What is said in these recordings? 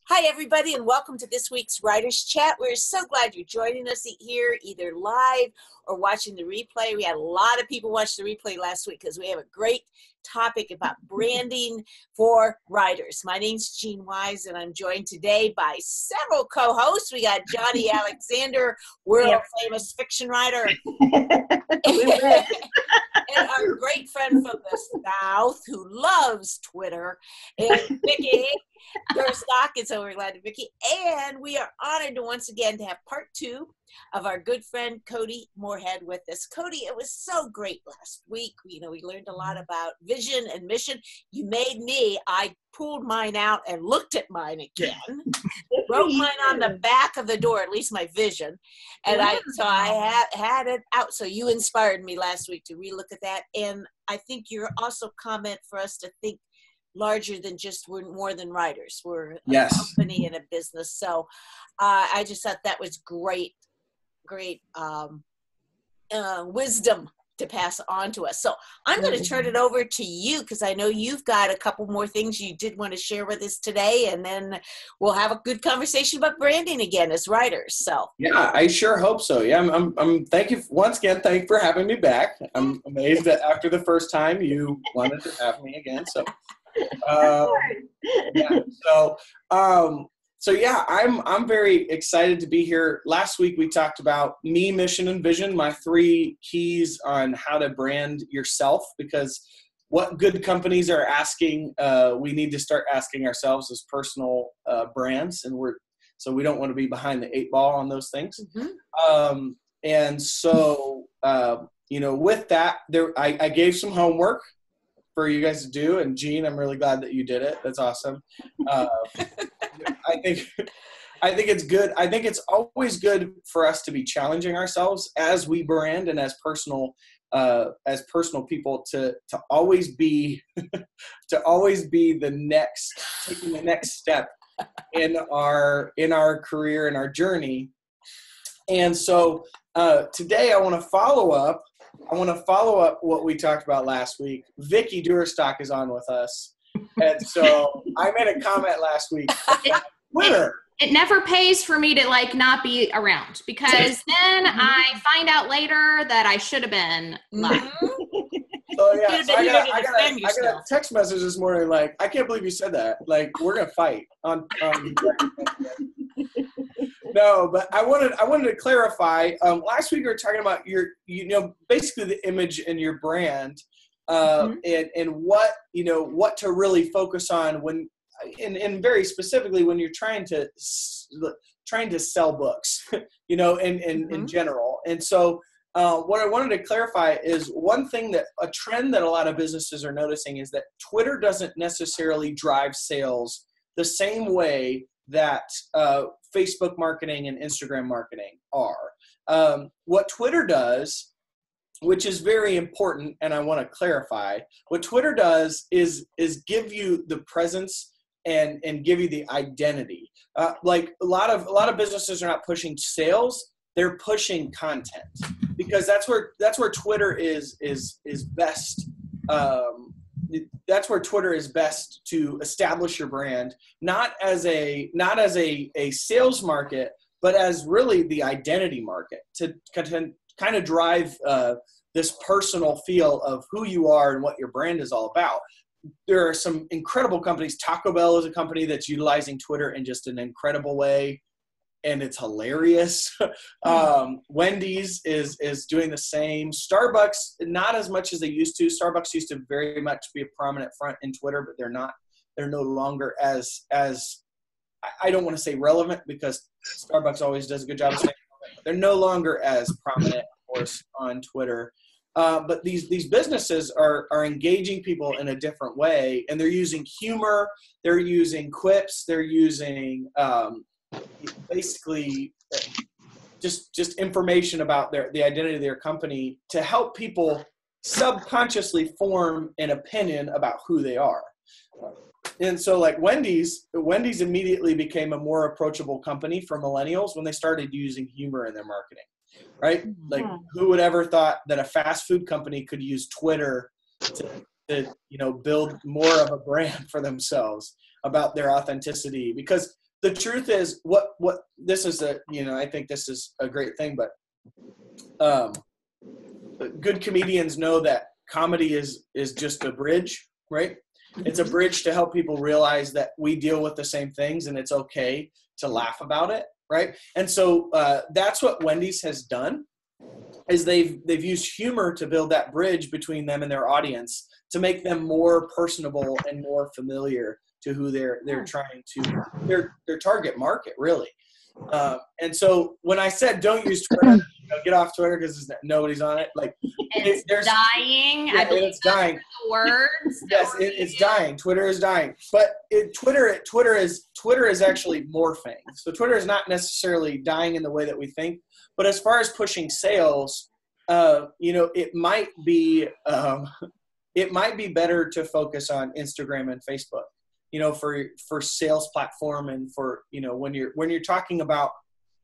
Hi, everybody, and welcome to this week's Writers Chat. We're so glad you're joining us here, either live or watching the replay. We had a lot of people watch the replay last week because we have a great topic about branding for writers. My name's Jean Wise, and I'm joined today by several co-hosts. We got Johnny Alexander, world-famous fiction writer. And our great friend from the South who loves Twitter, and Vicki Durstock. And so we're glad to Vicki. And we are honored to once again to have part two of our good friend Cody Morehead with us. Cody, it was so great last week. We learned a lot about vision and mission. You made me. I pulled mine out and looked at mine again. Wrote mine on the back of the door, at least my vision. And I had it out. So you inspired me last week to relook at that. And I think you're also comment for us to think larger than just we're more than writers. We're a company and a business. So I just thought that was great wisdom to pass on to us. So I'm going to turn it over to you because I know you've got a couple more things you did want to share with us today, and then we'll have a good conversation about branding again as writers. So yeah, I sure hope so. Yeah, I'm thank you once again. Thank you for having me back. I'm amazed that after the first time you wanted to have me again. So I'm very excited to be here. Last week we talked about me, mission, and vision, my 3 keys on how to brand yourself, because what good companies are asking, we need to start asking ourselves as personal brands, and we don't want to be behind the 8 ball on those things. Mm-hmm. With that, I gave some homework for you guys to do, and Jean, I'm really glad that you did it. That's awesome. I think it's good. I think it's always good for us to be challenging ourselves as we brand and as personal people to always be taking the next step in our career and our journey. And so today I want to follow up what we talked about last week. Vicki Durstock is on with us. And so I made a comment last week about Twitter. It never pays for me to not be around, because then I find out later that I should have been live. So yeah, I got a text message this morning I can't believe you said that. We're gonna fight on No, but I wanted to clarify. Last week we were talking about basically the image in your brand, and what to really focus on when, and very specifically when you're trying to sell books, in general. And so what I wanted to clarify is one thing, that a trend that a lot of businesses are noticing is that Twitter doesn't necessarily drive sales the same way that Facebook marketing and Instagram marketing are. What Twitter does, which is very important, and I want to clarify, what Twitter does is give you the presence and give you the identity. A lot of businesses are not pushing sales; they're pushing content, because that's where Twitter is best. That's where Twitter is best to establish your brand, not as a sales market, but as really the identity market, to kind of drive this personal feel of who you are and what your brand is all about. There are some incredible companies. Taco Bell is a company that's utilizing Twitter in just an incredible way, and it's hilarious. Wendy's is doing the same. Starbucks, not as much as they used to. Starbucks used to very much be a prominent front in Twitter, but they're not. They're no longer as I don't want to say relevant, because Starbucks always does a good job of saying relevant. They're no longer as prominent, of course, on Twitter. But these businesses are engaging people in a different way, and they're using humor. They're using quips. They're using basically just information about the identity of their company to help people subconsciously form an opinion about who they are. And so Wendy's immediately became a more approachable company for millennials when they started using humor in their marketing, right? Who would ever thought that a fast food company could use Twitter to build more of a brand for themselves about their authenticity? Because the truth is what this is I think this is a great thing, but good comedians know that comedy is just a bridge, right? It's a bridge to help people realize that we deal with the same things and it's okay to laugh about it, right? And so that's what Wendy's has done, is they've used humor to build that bridge between them and their audience to make them more personable and more familiar to who they're trying to, their target market, really. And so when I said don't use Twitter, get off Twitter because nobody's on it. Like it's dying. Yeah, I believe it's dying. The words. Yes, it's dying. Twitter is dying. But Twitter is actually morphing. So Twitter is not necessarily dying in the way that we think. But as far as pushing sales, it might be better to focus on Instagram and Facebook, for sales platform, and for, when you're talking about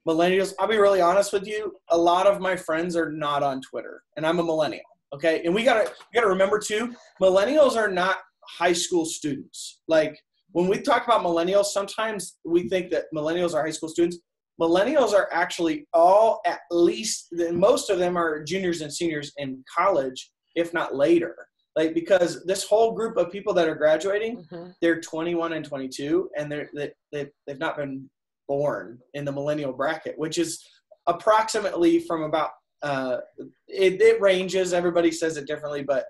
millennials. I'll be really honest with you. A lot of my friends are not on Twitter, and I'm a millennial. Okay. And we gotta remember too, millennials are not high school students. Like when we talk about millennials, sometimes we think that millennials are high school students. Millennials are actually all, at least, most of them are juniors and seniors in college, if not later. Like, because this whole group of people that are graduating, they're 21 and 22, and they've not been born in the millennial bracket, which is approximately from about, it ranges, everybody says it differently, but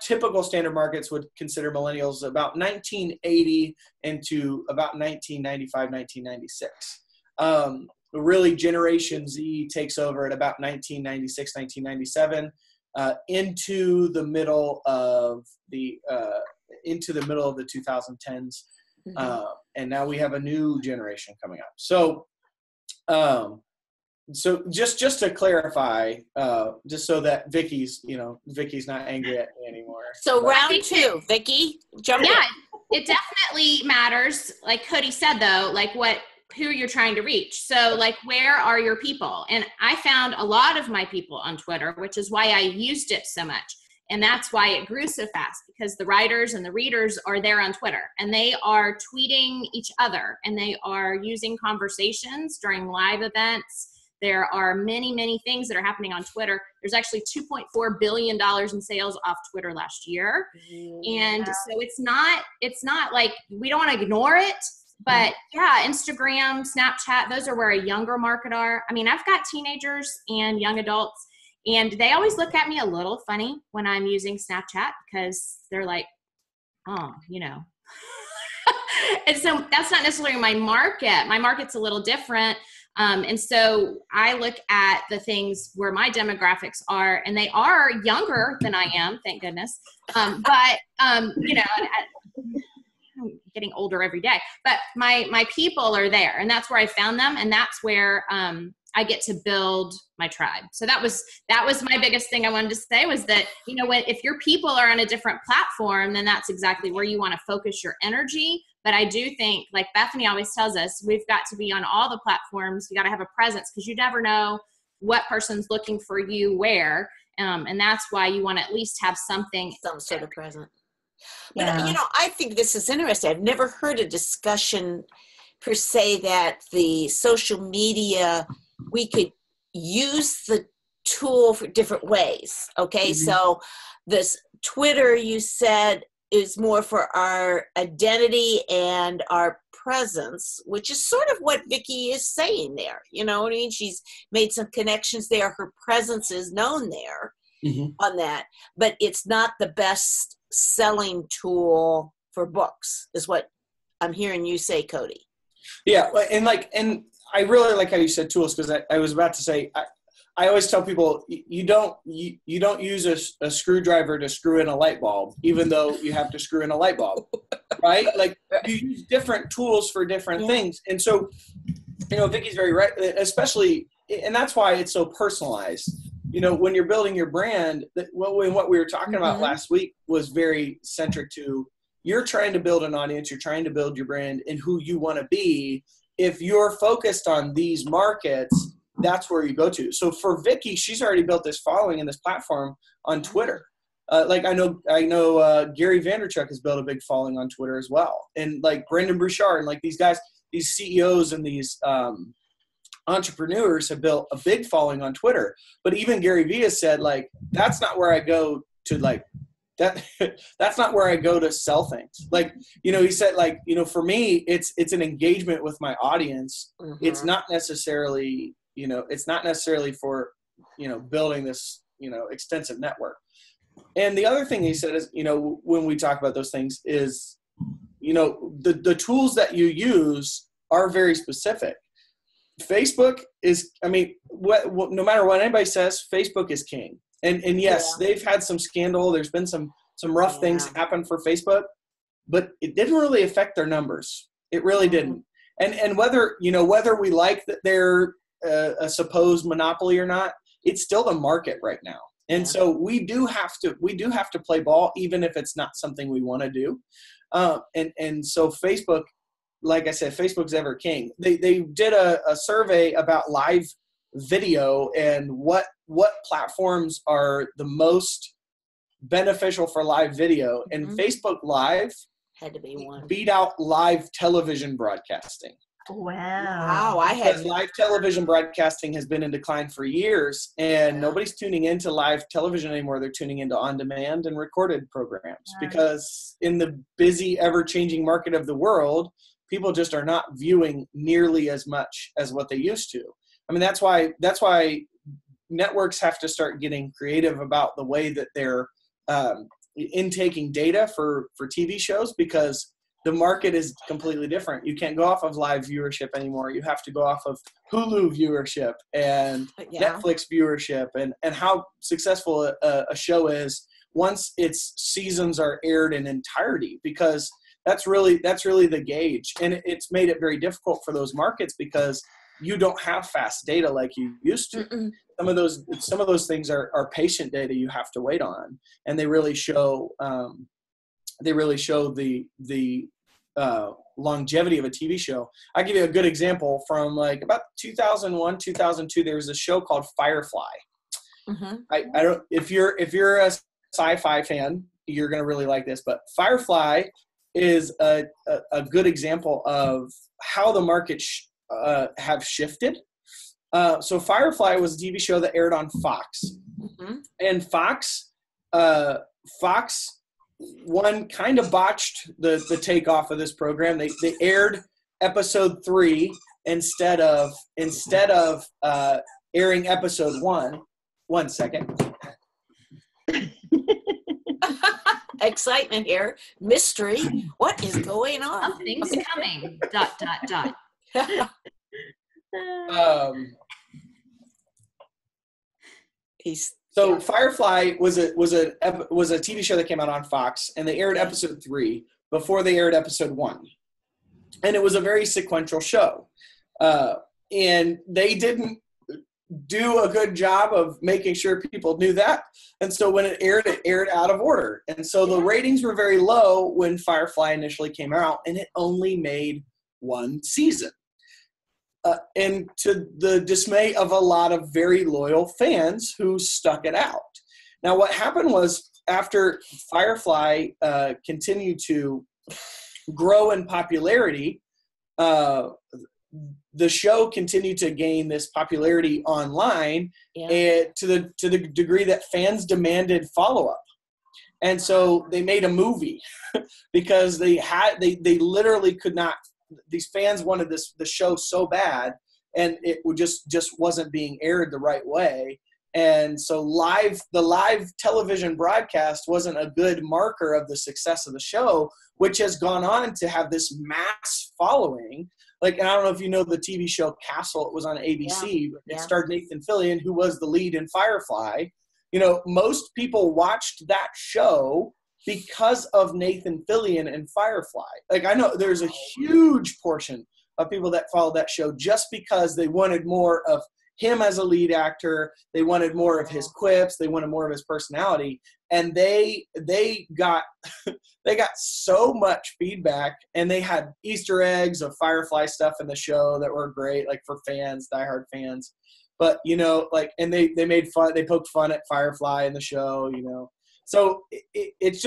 typical standard markets would consider millennials about 1980 into about 1995, 1996. Really, Generation Z takes over at about 1996, 1997, into the middle of the 2010s, and now we have a new generation coming up. So, just to clarify, just so that Vicky's not angry at me anymore. So round two, Vicky, jump in. It definitely matters. Like Cody said, though, like who you're trying to reach. So like, where are your people? And I found a lot of my people on Twitter, which is why I used it so much. And that's why it grew so fast, because the writers and the readers are there on Twitter, and they are tweeting each other, and they are using conversations during live events. There are many, many things that are happening on Twitter. There's actually $2.4 billion in sales off Twitter last year. And so it's not like, we don't want to ignore it. But yeah, Instagram, Snapchat, those are where a younger market are. I mean, I've got teenagers and young adults, and they always look at me a little funny when I'm using Snapchat, because they're like, oh, And so that's not necessarily my market. My market's a little different. And so I look at the things where my demographics are, and they are younger than I am, thank goodness. I'm getting older every day, but my people are there, and that's where I found them. And that's where, I get to build my tribe. So that was my biggest thing I wanted to say, was that, if your people are on a different platform, then that's exactly where you want to focus your energy. But I do think, like Bethany always tells us, we've got to be on all the platforms. You got to have a presence, because you never know what person's looking for you where. And that's why you want to at least have some sort of presence. But, I think this is interesting. I've never heard a discussion per se that the social media, we could use the tool for different ways. Okay. So this Twitter, you said, is more for our identity and our presence, which is sort of what Vicky is saying there. You know what I mean? She's made some connections there. Her presence is known there on that, but it's not the best selling tool for books, is what I'm hearing you say, Cody. Yeah. And I really like how you said tools, because I was about to say, I always tell people, you don't use a screwdriver to screw in a light bulb, even though you have to screw in a light bulb, right? Like, you use different tools for different things. And so, Vicky's very right, especially, and that's why it's so personalized. When you're building your brand, what we were talking about last week was very centric to, you're trying to build an audience, you're trying to build your brand and who you want to be. If you're focused on these markets, that's where you go to. So for Vicky, she's already built this following and this platform on Twitter. I know Gary Vaynerchuk has built a big following on Twitter as well. And like Brendan Bouchard and like these guys, CEOs and these entrepreneurs have built a big following on Twitter. But even Gary Vee has said, like, that's not where I go to, like, that's not where I go to sell things. Like, you know, he said, like, you know, for me, it's an engagement with my audience. Mm-hmm. It's not necessarily, you know, it's not necessarily for, you know, building this, you know, extensive network. And the other thing he said is, you know, when we talk about those things is, you know, the tools that you use are very specific. Facebook is, I mean, no matter what anybody says, Facebook is king. And yes, they've had some scandal. There's been some rough things happen for Facebook, but it didn't really affect their numbers. It really didn't. And whether, you know, whether we like that they're a supposed monopoly or not, it's still the market right now. And so we do have to play ball, even if it's not something we want to do. And so Facebook, like I said, Facebook's ever king. They did a survey about live video and what platforms are the most beneficial for live video, and Facebook Live had to be one. Beat out live television broadcasting. Wow. Because live television broadcasting has been in decline for years, and nobody's tuning into live television anymore. They're tuning into on-demand and recorded programs because in the busy, ever-changing market of the world, people just are not viewing nearly as much as what they used to. I mean, that's why networks have to start getting creative about the way that they're intaking data for TV shows, because the market is completely different. You can't go off of live viewership anymore. You have to go off of Hulu viewership and Netflix viewership, and how successful a show is once its seasons are aired in entirety, because that's really the gauge. And it's made it very difficult for those markets because you don't have fast data like you used to. Some of those things are patient data you have to wait on, and they really show the longevity of a TV show. I'll give you a good example from like about 2001, 2002. There was a show called Firefly. I don't, if you're a sci-fi fan, you're going to really like this, but Firefly is a good example of how the market have shifted. So Firefly was a TV show that aired on Fox, and Fox one kind of botched the takeoff of this program. They aired episode 3 instead of airing episode 1. 1 second. Excitement here. Mystery. What is going on? Something's coming. ... So Firefly was a TV show that came out on Fox, and they aired episode 3 before they aired episode 1, and it was a very sequential show, and they didn't do a good job of making sure people knew that, and so when it aired out of order, and so the ratings were very low when Firefly initially came out, and it only made 1 season. And to the dismay of a lot of very loyal fans who stuck it out. Now, what happened was, after Firefly continued to grow in popularity, the show continued to gain this popularity online, and to the degree that fans demanded follow-up. And so they made a movie because they literally could not. These fans wanted the show so bad, and it would just wasn't being aired the right way. And so the live television broadcast wasn't a good marker of the success of the show, which has gone on to have this mass following. Like, and I don't know if you know the TV show Castle. It was on ABC. It starred Nathan Fillion, who was the lead in Firefly. You know, most people watched that show because of Nathan Fillion and Firefly. Like, I know there's a huge portion of people that followed that show just because they wanted more of him as a lead actor. They wanted more of his quips. They wanted more of his personality. And they got so much feedback, and they had Easter eggs of Firefly stuff in the show that were great, like for fans, diehard fans. But, you know, like, and they made fun, they poked fun at Firefly in the show, you know. So it's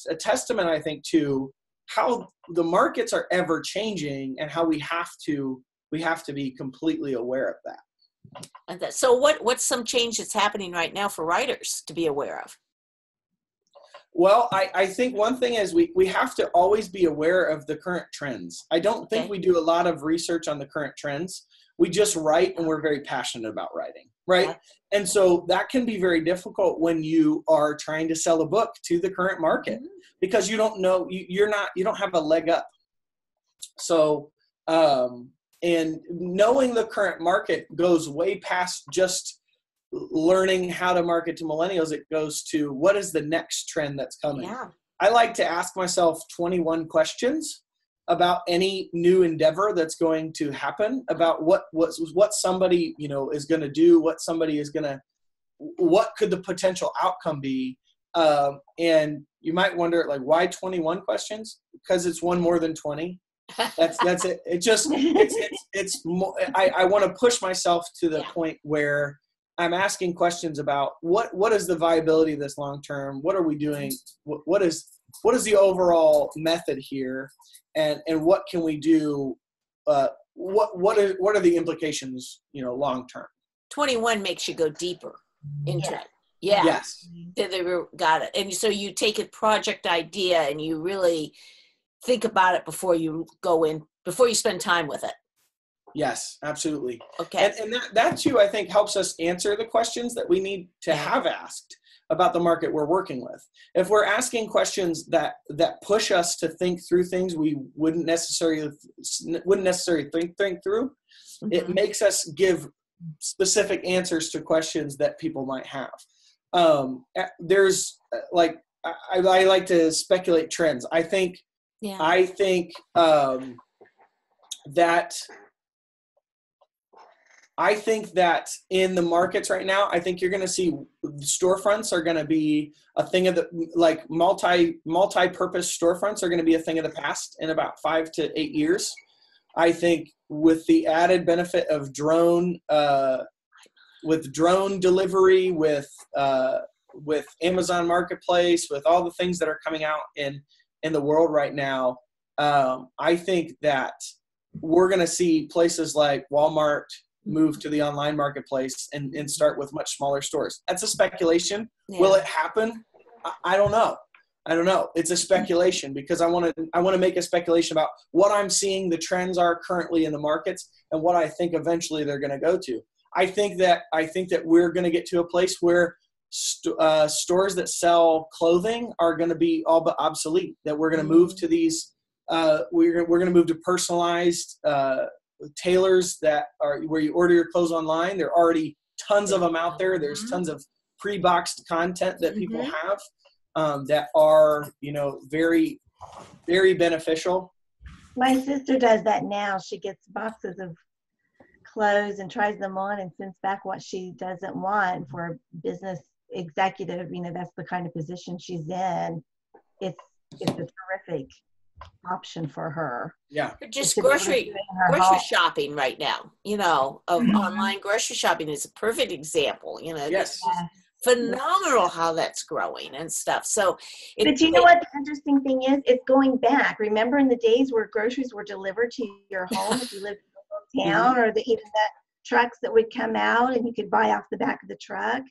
a testament, I think, to how the markets are ever changing and how we have to be completely aware of that. So what's some change that's happening right now for writers to be aware of? Well, I think one thing is we have to always be aware of the current trends. I don't think we do a lot of research on the current trends. We just write, and we're very passionate about writing, right? Yeah. And so that can be very difficult when you are trying to sell a book to the current market, because you don't know, you don't have a leg up. So, and knowing the current market goes way past just learning how to market to millennials. It goes to what is the next trend that's coming. Yeah. I like to ask myself 21 questions about any new endeavor that's going to happen, about what somebody, is going to do, what could the potential outcome be. And you might wonder, like, why 21 questions? Because it's one more than 20. That's it. It's more, I want to push myself to the point where I'm asking questions about what is the viability of this long term? What are we doing? What is the overall method here? And what can we do? What are the implications, long term? 21 makes you go deeper into it. Yeah. Yes. Got it. And so you take a project idea and you really think about it before you spend time with it. Yes, absolutely. Okay. And that too, I think, helps us answer the questions that we need to have asked about the market we're working with. If we're asking questions that push us to think through things we wouldn't necessarily think through, it makes us give specific answers to questions that people might have. There's I like to speculate trends. I think that in the markets right now, I think you're going to see storefronts are going to be a thing of multi-purpose storefronts are going to be a thing of the past in about 5 to 8 years. I think with the added benefit of drone delivery, with Amazon Marketplace, with all the things that are coming out in the world right now, I think that we're going to see places like Walmart move to the online marketplace and start with much smaller stores. That's a speculation. Yeah. Will it happen? I don't know. It's a speculation because I want to make a speculation about what I'm seeing the trends are currently in the markets and what I think eventually they're going to go to. I think that we're going to get to a place where stores that sell clothing are going to be all but obsolete. That we're going to move to these. We're going to move to personalized tailors that are where you order your clothes online. There are already tons of them out there. There's tons of pre-boxed content that people have that are, very, very beneficial. My sister does that now. She gets boxes of clothes and tries them on and sends back what she doesn't want. For a business executive, that's the kind of position she's in. It's a terrific option for her. Yeah. Just grocery shopping right now, of online grocery shopping is a perfect example. Yes. Phenomenal how that's growing and stuff. So, but you know what the interesting thing is? It's going back. Remember in the days where groceries were delivered to your home if you lived in a little town, or even the trucks that would come out and you could buy off the back of the truck.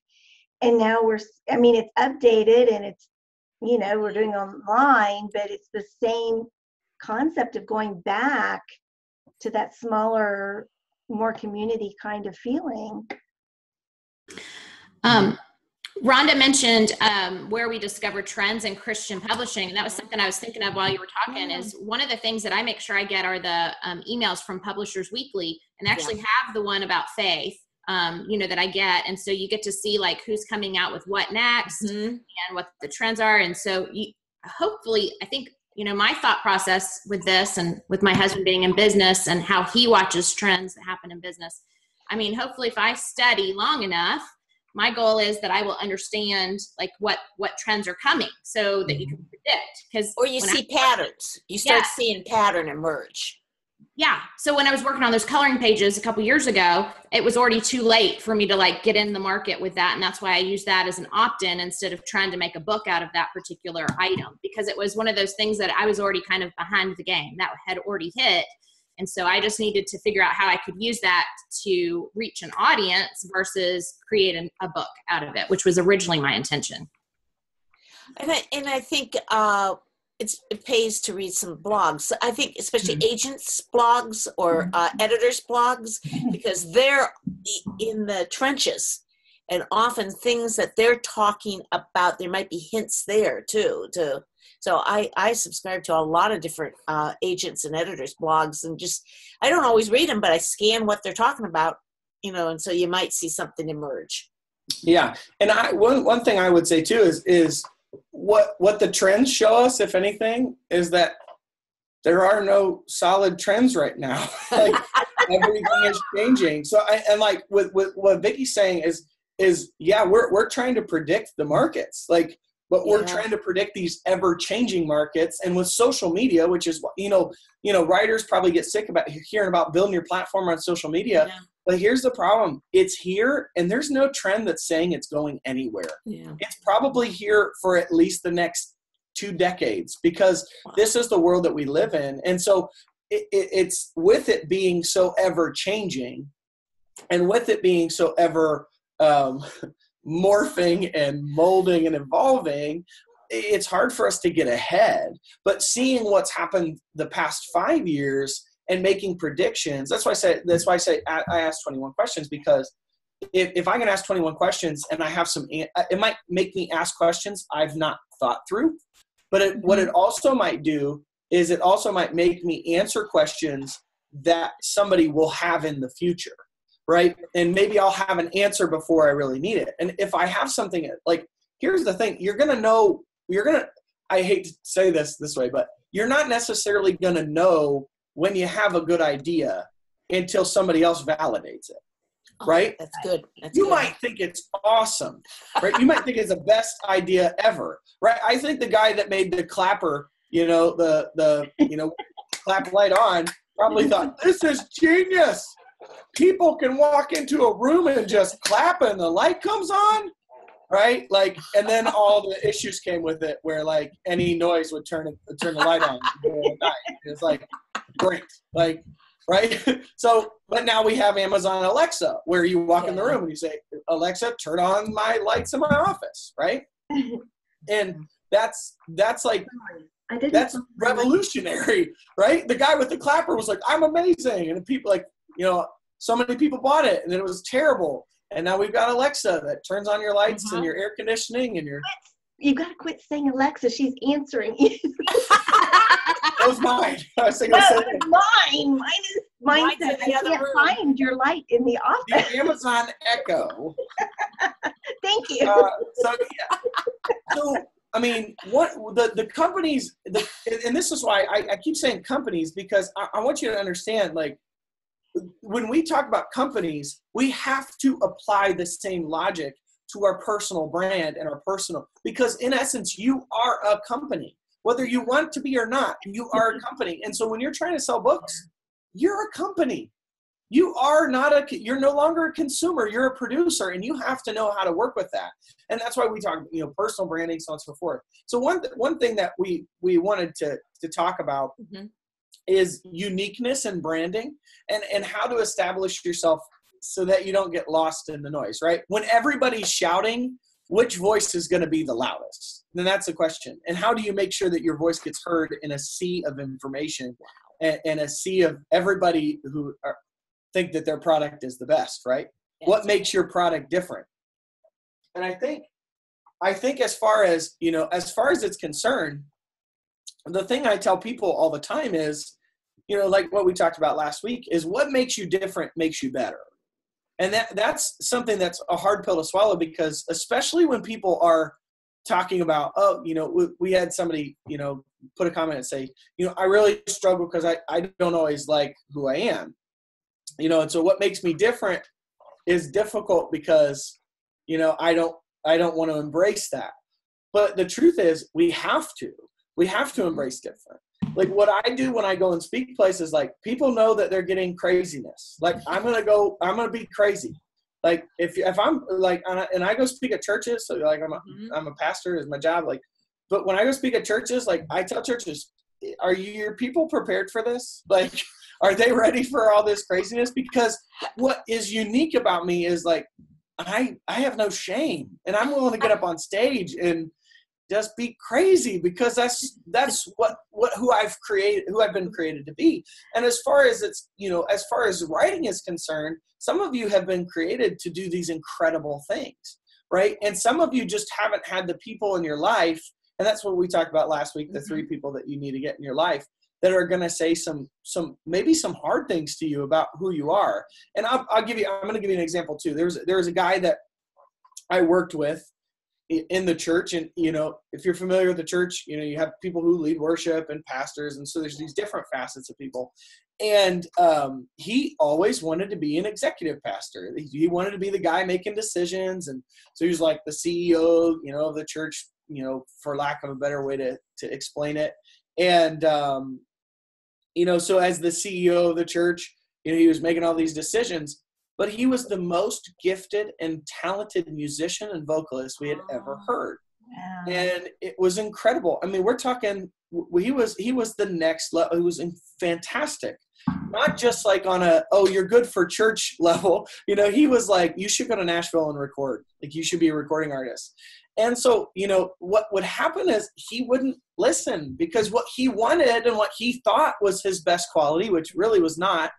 And now it's updated and it's, we're doing online, but it's the same concept of going back to that smaller, more community kind of feeling. Rhonda mentioned where we discover trends in Christian publishing. And that was something I was thinking of while you were talking. Is one of the things that I make sure I get are the emails from Publishers Weekly, and actually have the one about faith, that I get. And so you get to see who's coming out with what next and what the trends are. And so hopefully, I think, my thought process with this and with my husband being in business and how he watches trends that happen in business. Hopefully if I study long enough, my goal is that I will understand what trends are coming so that you can predict. Or you see patterns. You start seeing pattern emerge. Yeah. So when I was working on those coloring pages a couple years ago, it was already too late for me to like get in the market with that. And that's why I used that as an opt-in instead of trying to make a book out of that particular item, because it was one of those things that I was already kind of behind the game that had already hit. And so I just needed to figure out how I could use that to reach an audience versus create a book out of it, which was originally my intention. And I think it pays to read some blogs. I think especially agents' blogs or editors' blogs, because they're in the trenches, and often things that they're talking about, there might be hints there too. So I subscribe to a lot of different agents and editors' blogs, and just I don't always read them, but I scan what they're talking about, and so you might see something emerge. Yeah, and one thing I would say too is what the trends show us, if anything, is that there are no solid trends right now. Like everything is changing. So and like with what Vicky's saying is yeah, we're trying to predict the markets, like, but we're trying to predict these ever changing markets. And with social media, which is writers probably get sick about hearing about building your platform on social media. Yeah. But here's the problem. It's here, and there's no trend that's saying it's going anywhere. Yeah. It's probably here for at least the next 2 decades, because this is the world that we live in. And so it's with it being so ever changing, and with it being so ever morphing and molding and evolving, it's hard for us to get ahead. But seeing what's happened the past 5 years and making predictions. That's why I say I asked 21 questions, because if I can ask 21 questions and I have it might make me ask questions I've not thought through. But what it also might do is it also might make me answer questions that somebody will have in the future, right? And maybe I'll have an answer before I really need it. And if I have something, like, here's the thing, I hate to say this way, but you're not necessarily going to know when you have a good idea until somebody else validates it, right? That's good. You might think it's awesome, right? You might think it's the best idea ever, right? I think the guy that made the clapper, the clap light on, probably thought, this is genius. People can walk into a room and just clap and the light comes on, right? Like, and then all the issues came with it, where like any noise would turn the light on. It's like, great, like, right? So, but now we have Amazon Alexa, where you walk in the room and you say, Alexa, turn on my lights in my office, right? And that's like, that's revolutionary, right? The guy with the clapper was like, I'm amazing. And people like, so many people bought it and it was terrible. And now we've got Alexa that turns on your lights and your air conditioning and your... You got to quit saying Alexa. She's answering you. That was mine. I was thinking mine. Mine said, I can't find your light in the office. The Amazon Echo. Thank you. So, I mean, what the companies, and this is why I keep saying companies, because I want you to understand, like, when we talk about companies, we have to apply the same logic to our personal brand and our personal, because in essence, you are a company. Whether you want to be or not, you are a company. And so when you're trying to sell books, you're a company. You're no longer a consumer, you're a producer, and you have to know how to work with that. And that's why we talk, personal branding, so on and so forth. So one thing that we wanted to talk about is uniqueness and branding, and how to establish yourself so that you don't get lost in the noise, right? When everybody's shouting, which voice is going to be the loudest? Then that's the question. And how do you make sure that your voice gets heard in a sea of information and a sea of everybody who think that their product is the best, right? Yes. What makes your product different? And I think as far as it's concerned, the thing I tell people all the time is, like what we talked about last week, is what makes you different makes you better. And that's something that's a hard pill to swallow, because especially when people are talking about, we had somebody, put a comment and say, I really struggle because I don't always like who I am. And so what makes me different is difficult because, I don't want to embrace that. But the truth is we have to embrace different. Like what I do when I go and speak places, like people know that they're getting craziness. Like I'm going to be crazy. Like if I'm like, and I go speak at churches, so like I'm a pastor is my job. Like, but when I go speak at churches, like I tell churches, are your people prepared for this? Like, are they ready for all this craziness? Because what is unique about me is like, I have no shame, and I'm willing to get up on stage and just be crazy, because that's who I've been created to be. And as far as as far as writing is concerned, some of you have been created to do these incredible things, right? And some of you just haven't had the people in your life, and that's what we talked about last week, the 3 people that you need to get in your life that are going to say maybe some hard things to you about who you are. And I'm going to give you an example too. There was a guy that I worked with in the church, and if you're familiar with the church, you have people who lead worship and pastors, and so there's these different facets of people. And he always wanted to be an executive pastor. He wanted to be the guy making decisions, and so he was like the CEO, of the church, for lack of a better way to explain it. And so as the CEO of the church, he was making all these decisions. But he was the most gifted and talented musician and vocalist we had ever heard. Wow. And it was incredible. I mean, we're talking, he was the next level. He was fantastic. Not just like on you're good for church level. He was like, you should go to Nashville and record. Like, you should be a recording artist. And so, what would happen is he wouldn't listen, because what he wanted and what he thought was his best quality, which really was not,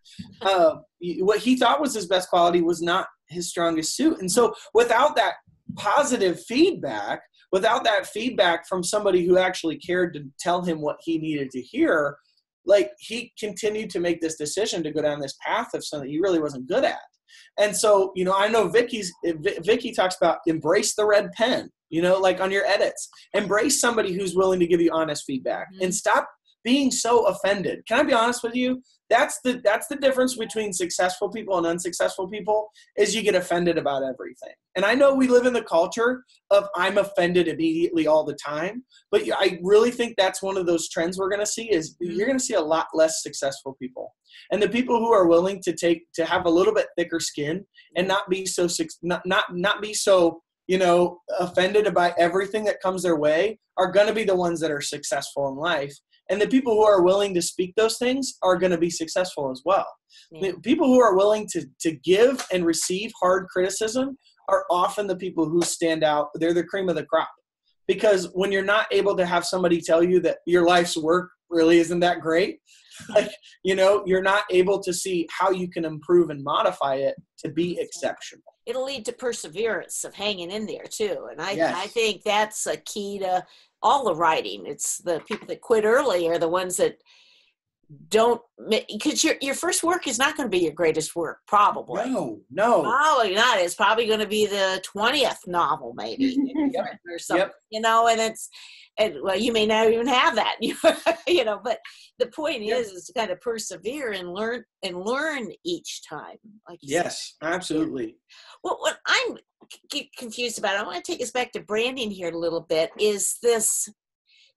what he thought was his best quality was not his strongest suit. And so without that positive feedback, without that feedback from somebody who actually cared to tell him what he needed to hear, like, he continued to make this decision to go down this path of something he really wasn't good at. And so, I know Vicky talks about embrace the red pen, like on your edits. Embrace somebody who's willing to give you honest feedback, and stop being so offended. Can I be honest with you? That's the difference between successful people and unsuccessful people, is you get offended about everything. And I know we live in the culture of I'm offended immediately all the time, but I really think that's one of those trends we're going to see, is you're going to see a lot less successful people. And the people who are willing to have a little bit thicker skin and not be so offended about everything that comes their way are going to be the ones that are successful in life. And the people who are willing to speak those things are going to be successful as well. Yeah. The people who are willing to give and receive hard criticism are often the people who stand out. They're the cream of the crop. Because when you're not able to have somebody tell you that your life's work really isn't that great, like, you're not able to see how you can improve and modify it to be exceptional. It'll lead to perseverance of hanging in there too. And I think that's a key to all the writing. It's the people that quit early are the ones that don't, because your first work is not going to be your greatest work, probably. No. Probably not. It's probably going to be the 20th novel, maybe, or something. And well, you may not even have that, but the point is to kind of persevere and learn each time. Like you said. Absolutely. Well, what I'm confused about, I want to take us back to branding here a little bit, is this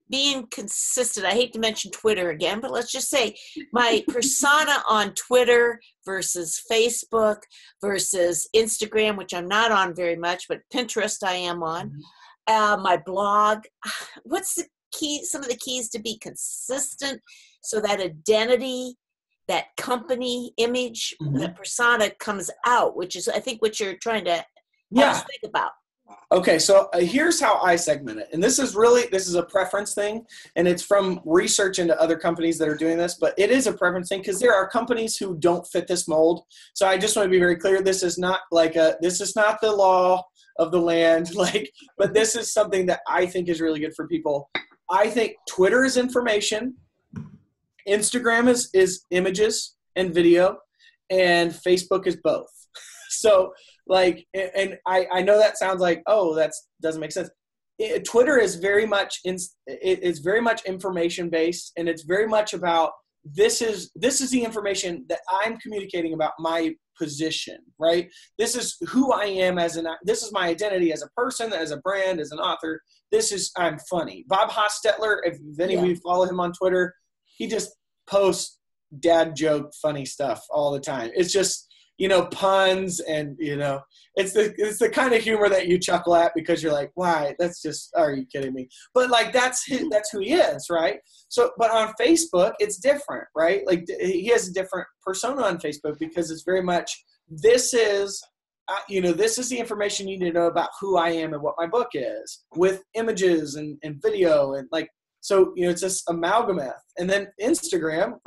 being consistent. I hate to mention Twitter again, but let's just say my persona on Twitter versus Facebook versus Instagram, which I'm not on very much, but Pinterest I am on. My blog. What's the key? Some of the keys to be consistent, so that identity, that company image, that persona comes out, which is, I think, what you're trying to think about. Okay, so here's how I segment it. And this is a preference thing, and it's from research into other companies that are doing this, but it is a preference thing because there are companies who don't fit this mold. So I just want to be very clear. This is not the law of the land, but this is something that I think is really good for people. I think Twitter is information, Instagram is images and video, and Facebook is both. So and I know that sounds like, that doesn't make sense. Twitter is very much it's very much information based, and it's very much about this is the information that I'm communicating about my position, right? This is who I am this is my identity as a person, as a brand, as an author. I'm funny. Bob Hostetler, if any of you follow him on Twitter, he just posts dad joke funny stuff all the time. It's just, puns and, it's the kind of humor that you chuckle at because you're like, why? That's just, are you kidding me? But like, that's who he is, right? So, but on Facebook, it's different, right? Like he has a different persona on Facebook because it's very much, this is the information you need to know about who I am and what my book is, with images and video and like, so, it's this amalgameth. And then Instagram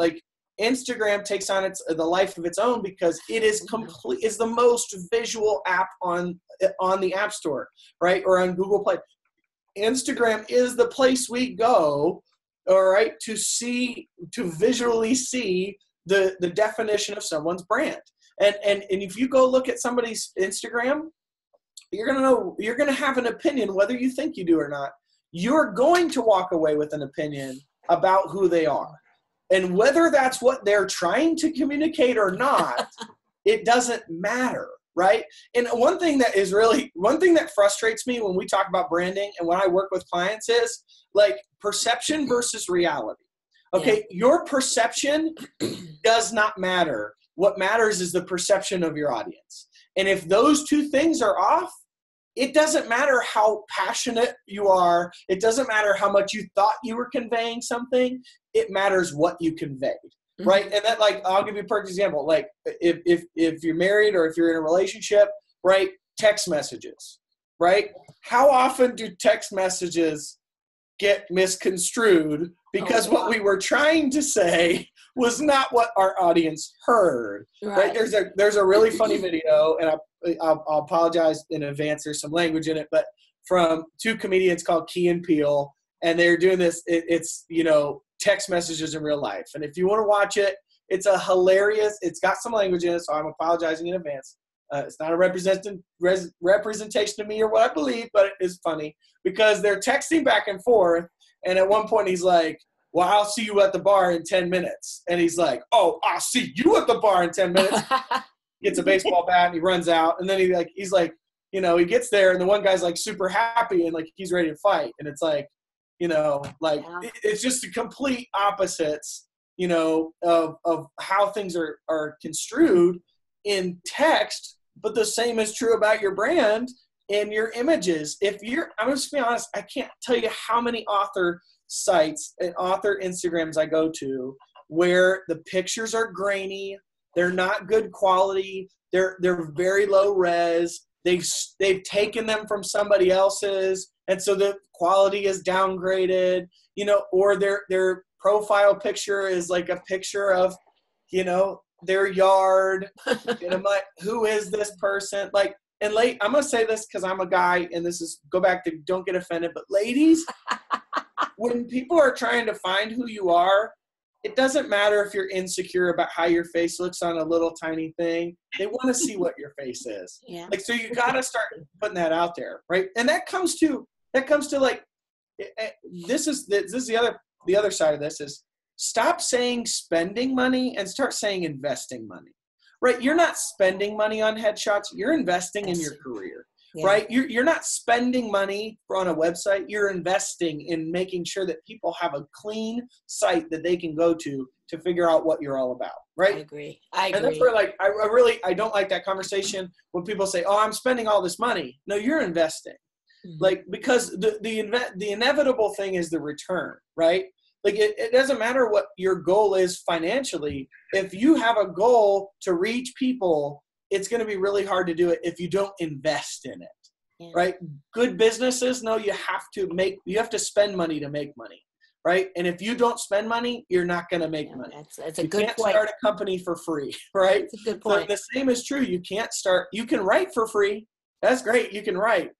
takes on the life of its own because it is is the most visual app on the App Store, right? Or on Google Play. Instagram is the place we go, all right, to visually see the definition of someone's brand. And if you go look at somebody's Instagram, you're going to have an opinion, whether you think you do or not. You're going to walk away with an opinion about who they are. And whether that's what they're trying to communicate or not, it doesn't matter, right? And one thing that frustrates me when we talk about branding and when I work with clients is like perception versus reality. Okay, Your perception does not matter. What matters is the perception of your audience. And if those two things are off, it doesn't matter how passionate you are. It doesn't matter how much you thought you were conveying something. It matters what you conveyed, right? And that, like, I'll give you a perfect example. Like, if you're married or if you're in a relationship, right? Text messages, right? How often do text messages get misconstrued because what we were trying to say was not what our audience heard, right? There's a really funny video, and I'll apologize in advance. There's some language in it, but from two comedians called Key and Peele, and they're doing this. It's text messages in real life, and if you want to watch it, it's a hilarious. It's got some language in it, so I'm apologizing in advance. It's not a representation of me or what I believe, but it is funny because they're texting back and forth, and at one point he's like, well, I'll see you at the bar in 10 minutes. And he's like, oh, I'll see you at the bar in 10 minutes. Gets a baseball bat and he runs out. And then he's like, he gets there and the one guy's like super happy and like he's ready to fight. And it's like, it's just the complete opposites, of how things are construed in text. But the same is true about your brand and your images. I'm just gonna be honest, I can't tell you how many author sites and author Instagrams I go to where the pictures are grainy, they're not good quality, they're very low res, they've taken them from somebody else's, and so the quality is downgraded, or their profile picture is like a picture of, their yard, and I'm like, who is this person? Like, and I'm gonna say this because I'm a guy, and this is, go back to, don't get offended, but ladies, when people are trying to find who you are, it doesn't matter if you're insecure about how your face looks on a little tiny thing. They want to see what your face is. Yeah. Like, so you got to start putting that out there, right? And that comes to like, this is the other side of this is stop saying spending money and start saying investing money, right? You're not spending money on headshots. You're investing in your career. Yeah. Right? You're not spending money on a website. You're investing in making sure that people have a clean site that they can go to figure out what you're all about. Right? I agree. And that's where, like, I don't like that conversation when people say, oh, I'm spending all this money. No, you're investing. Mm-hmm. Like, because the inevitable thing is the return, right? Like, it doesn't matter what your goal is financially. If you have a goal to reach people, it's going to be really hard to do it if you don't invest in it, right? Good businesses, no, you have to spend money to make money, right? And if you don't spend money, you're not going to make money. That's a good point. You can't start a company for free, right? That's a good point. So the same is true. You can write for free. That's great. You can write.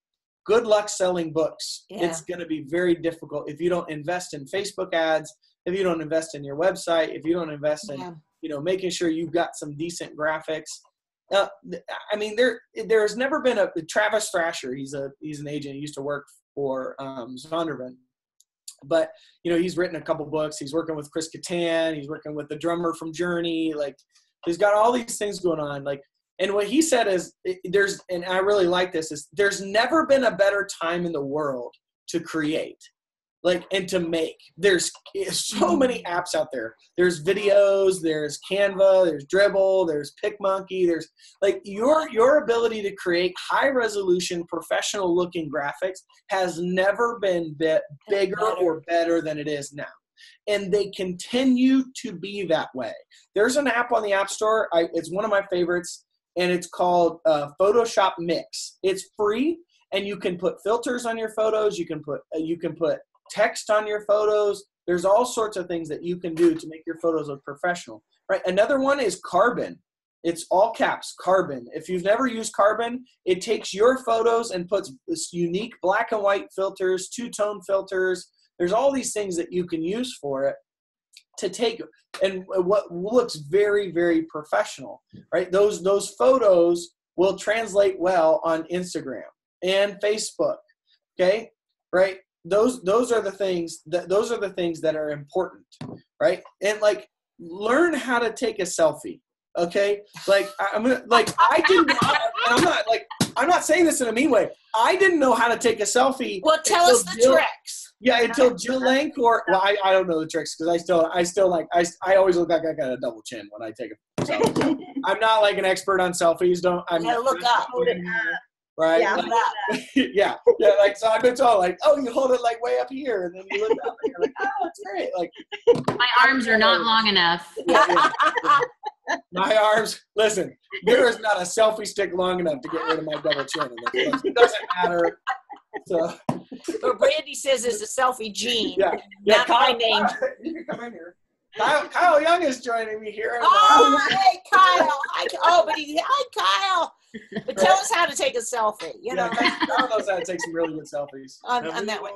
Good luck selling books. Yeah. It's going to be very difficult if you don't invest in Facebook ads, if you don't invest in your website, if you don't invest in, making sure you've got some decent graphics. I mean, there's never been Travis Thrasher. He's an agent. He used to work for Zondervan, but he's written a couple books. He's working with Chris Kattan. He's working with the drummer from Journey. Like, he's got all these things going on. Like, and what he said is and I really like this, is there's never been a better time in the world to create. like, and to make. There's so many apps out there. There's videos, there's Canva, there's Dribbble, there's PicMonkey. There's like your ability to create high resolution, professional looking graphics has never been bigger or better than it is now. And they continue to be that way. There's an app on the App Store. It's one of my favorites, and it's called Photoshop Mix. It's free, and you can put filters on your photos. You can put text on your photos. There's all sorts of things that you can do to make your photos look professional, right? Another one is Carbon. It's all caps, Carbon. If you've never used Carbon, it takes your photos and puts this unique black and white filters, two-tone filters. There's all these things that you can use for it to take and what looks very, very professional, right? Those photos will translate well on Instagram and Facebook, okay? Right? Those are the things that are important, right? And like, learn how to take a selfie, okay? Like, I'm not saying this in a mean way. I didn't know how to take a selfie. Well, tell us the tricks. Yeah, until Jill Lancourt. Well, I don't know the tricks because I always look like I got a double chin when I take a selfie. I'm not like an expert on selfies. You gotta look up. Right? Yeah, yeah. Like, so I've been told, like, oh, you hold it like way up here, and then you look up, and you're like, oh, it's great. Like, my arms are not long enough. My arms. Listen, there is not a selfie stick long enough to get rid of my double chin. It doesn't matter. So. Or Brandy says it's a selfie gene. Yeah. Not Kyle, my name. You can come in here. Kyle Young is joining me here. Oh, hey, Kyle. Hi, Kyle. But tell us how to take a selfie. You know, Kyle knows how to take some really good selfies. On that way.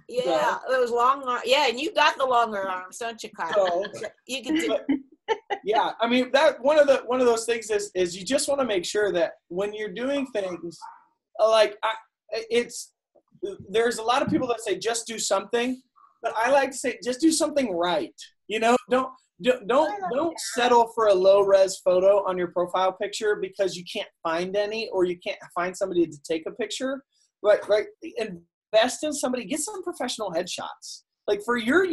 Yeah, those long arms. Yeah, and you got the longer arms, don't you, Kyle? So you can do it. Yeah, I mean, that one of those things is you just want to make sure that when you're doing things, like there's a lot of people that say just do something, but I like to say just do something right. You know, don't settle for a low res photo on your profile picture because you can't find any or you can't find somebody to take a picture. Right. Invest in somebody. Get some professional headshots. Like for your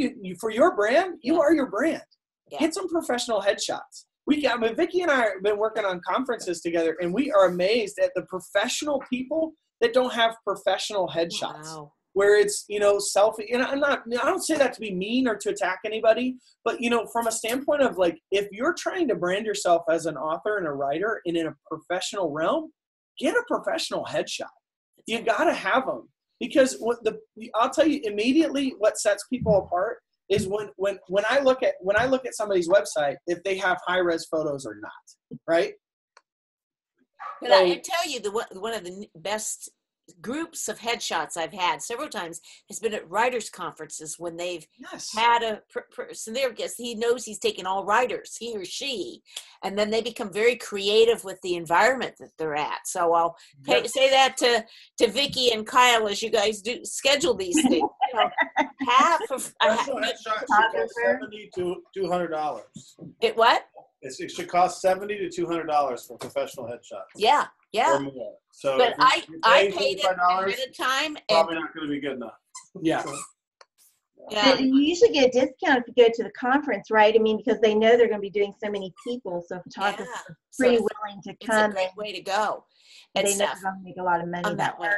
brand, you are your brand. Yeah. Get some professional headshots. Vicki and I have been working on conferences together, and we are amazed at the professional people that don't have professional headshots. Wow. Where it's, selfie, and I don't say that to be mean or to attack anybody, but, from a standpoint of like, if you're trying to brand yourself as an author and a writer and in a professional realm, get a professional headshot. You got to have them because I'll tell you immediately what sets people apart is when I look at somebody's website, if they have high res photos or not, right? But so, I tell you, one of the best groups of headshots I've had several times has been at writers' conferences when they've had a person there because he knows he's taking all writers, he or she, and then they become very creative with the environment that they're at. So I'll say that to Vicki and Kyle as you guys do schedule these things. Half of headshot cost $70 to $200. It what? It should cost $70 to $200 for professional headshots. Yeah. Or more. So but I paid it at a time. Probably not going to be good enough. Yeah. Yeah. You usually get a discount if you go to the conference, right? I mean, because they know they're going to be doing so many people. So photographers are pretty willing to come. It's a great way to go. They know they're going to make a lot of money that way.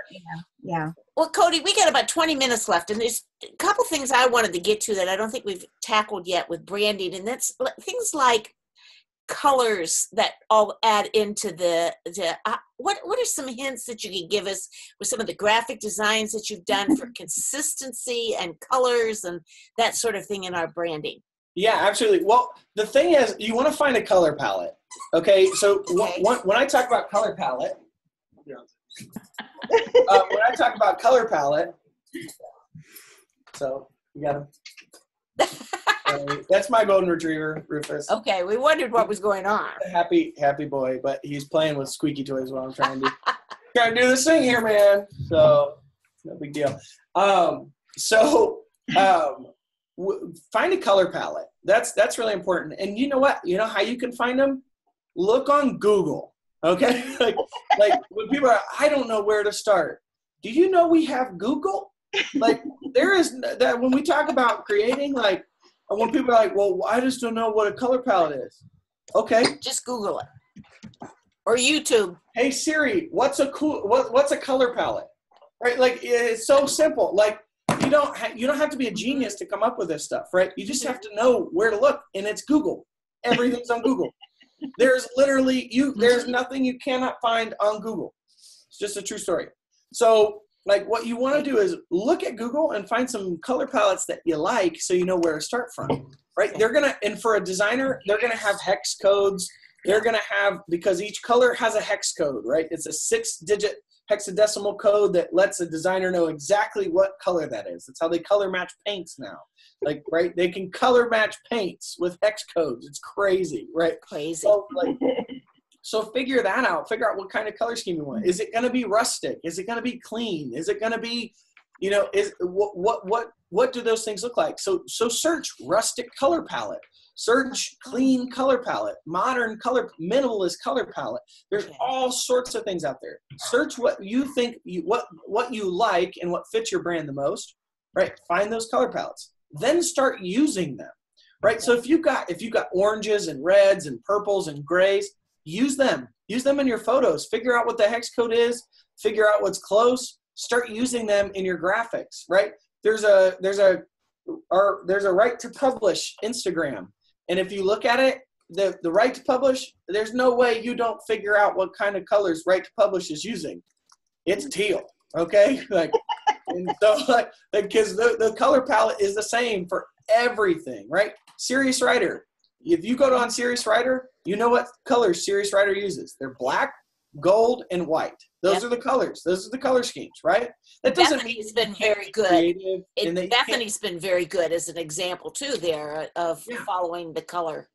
Yeah. Well, Cody, we got about 20 minutes left, and there's a couple things I wanted to get to that I don't think we've tackled yet with branding, and that's things like colors that all add into what are some hints that you can give us with some of the graphic designs that you've done for consistency and colors and that sort of thing in our branding? Yeah, absolutely. Well, the thing is, you want to find a color palette. Okay, so when I talk about color palette, so you got him. That's my golden retriever, Rufus. Okay, we wondered what was going on. Happy boy, but he's playing with squeaky toys while I'm trying to do this thing here, man. So no big deal. Find a color palette. That's really important. And you know what? You know how you can find them? Look on Google. Okay, like when people are, I don't know where to start. Do you know we have Google? Like there is that when we talk about creating, like when people are like, well, I just don't know what a color palette is. Okay. Just Google it. Or YouTube. Hey Siri, what's a color palette? Right? Like it's so simple. Like you don't have to be a genius to come up with this stuff, right? You just have to know where to look, and it's Google. Everything's on Google. There's literally there's nothing you cannot find on Google. It's just a true story. So like what you want to do is look at Google and find some color palettes that you like so you know where to start from, right? And for a designer, they're going to have hex codes. They're going to have, because each color has a hex code, right? It's a 6-digit hexadecimal code that lets a designer know exactly what color that is. That's how they color match paints now. Like, right? They can color match paints with hex codes. It's crazy, right? Crazy. So figure that out. Figure out what kind of color scheme you want. Is it going to be rustic? Is it going to be clean? Is it going to be, what do those things look like? So search rustic color palette. Search clean color palette, modern color, minimalist color palette. There's all sorts of things out there. Search what you think, what you like and what fits your brand the most, right? Find those color palettes. Then start using them, right? So if you've got oranges and reds and purples and grays, use them. Use them in your photos. Figure out what the hex code is. Figure out what's close. Start using them in your graphics, right? There's a right to publish Instagram. And if you look at it, the right to publish, there's no way you don't figure out what kind of colors right to publish is using. It's teal, okay? And so because the color palette is the same for everything, right? Serious Writer. If you go on Serious Writer, you know what colors Serious Writer uses. They're black, gold, and white. Those are the colors. Those are the color schemes, right? That doesn't mean Bethany's been very good. Bethany's been very good as an example too there of following the color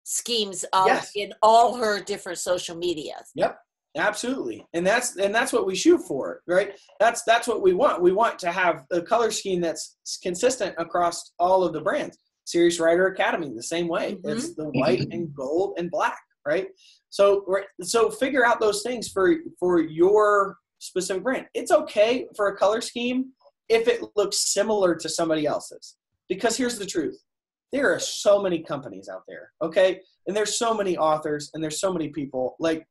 schemes in all her different social media. Yep, absolutely. And that's what we shoot for, right? That's what we want. We want to have a color scheme that's consistent across all of the brands. Serious Writer Academy, the same way. Mm-hmm. It's the white and gold and black, right? So figure out those things for your specific brand. It's okay for a color scheme if it looks similar to somebody else's. Because here's the truth. There are so many companies out there, okay? And there's so many authors and there's so many people. Like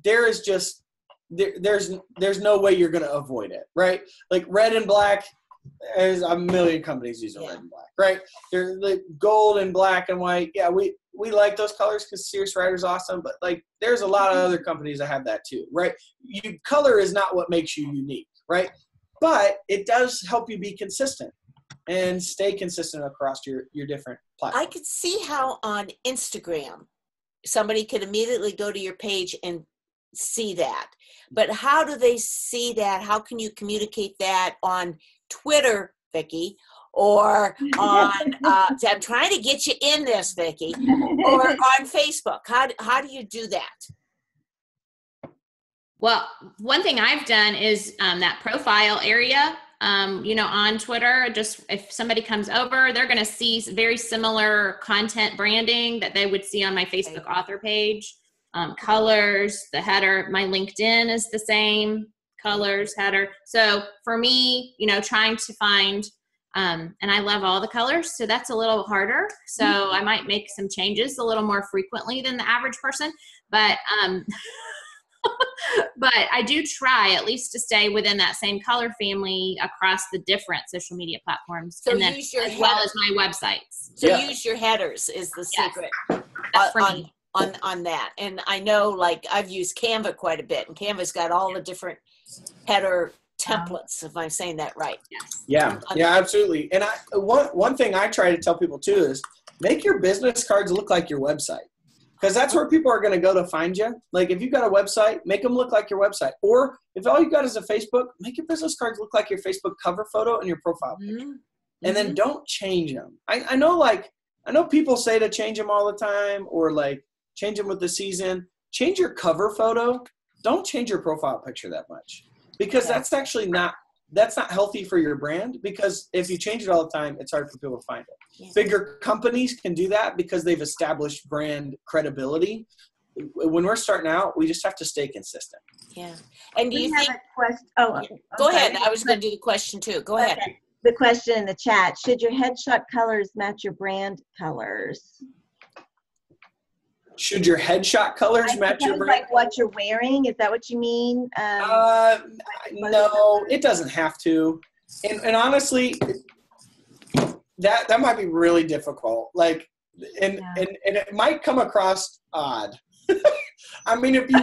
there is just there's no way you're going to avoid it, right? Like red and black, there's a million companies using red and black, right? There's the gold and black and white. Yeah, we like those colors because Serious Writer's awesome, but like there's a lot of other companies that have that too, right? Color is not what makes you unique, right? But it does help you be consistent and stay consistent across your different platforms. I could see how on Instagram somebody could immediately go to your page and see that. But how do they see that? How can you communicate that on Twitter, Vicki, or on, I'm trying to get you in this, Vicki, or on Facebook? How do you do that? Well, one thing I've done is that profile area, on Twitter, just if somebody comes over, they're going to see very similar content branding that they would see on my Facebook author page. Colors, the header, my LinkedIn is the same. Colors, header. So for me, trying to find, and I love all the colors, so that's a little harder. So I might make some changes a little more frequently than the average person, but but I do try at least to stay within that same color family across the different social media platforms, so and then as well as my websites. So use your headers is the secret on that. And I know, like, I've used Canva quite a bit, and Canva's got all the different header templates, if I'm saying that right. Yeah, absolutely. And one thing I try to tell people too is make your business cards look like your website, because that's where people are going to go to find you. Like if you've got a website, make them look like your website. Or if all you got is a Facebook, make your business cards look like your Facebook cover photo and your profile picture. Mm-hmm. And then don't change them. I know people say to change them all the time, or like change them with the season. Change your cover photo. Don't change your profile picture that much, because that's actually not healthy for your brand, because if you change it all the time, it's hard for people to find it. Yeah. Bigger companies can do that because they've established brand credibility. when we're starting out, we just have to stay consistent. Yeah. And do We you have think? a question. Oh, Go I'm ahead. sorry. I was going to do the question too. Go ahead. Okay. The question in the chat: should your headshot colors match your brand colors? Should your headshot colors match your brand? Like what you're wearing? Is that what you mean? No, it doesn't have to. And honestly, that might be really difficult. Like, and it might come across odd. I mean, if you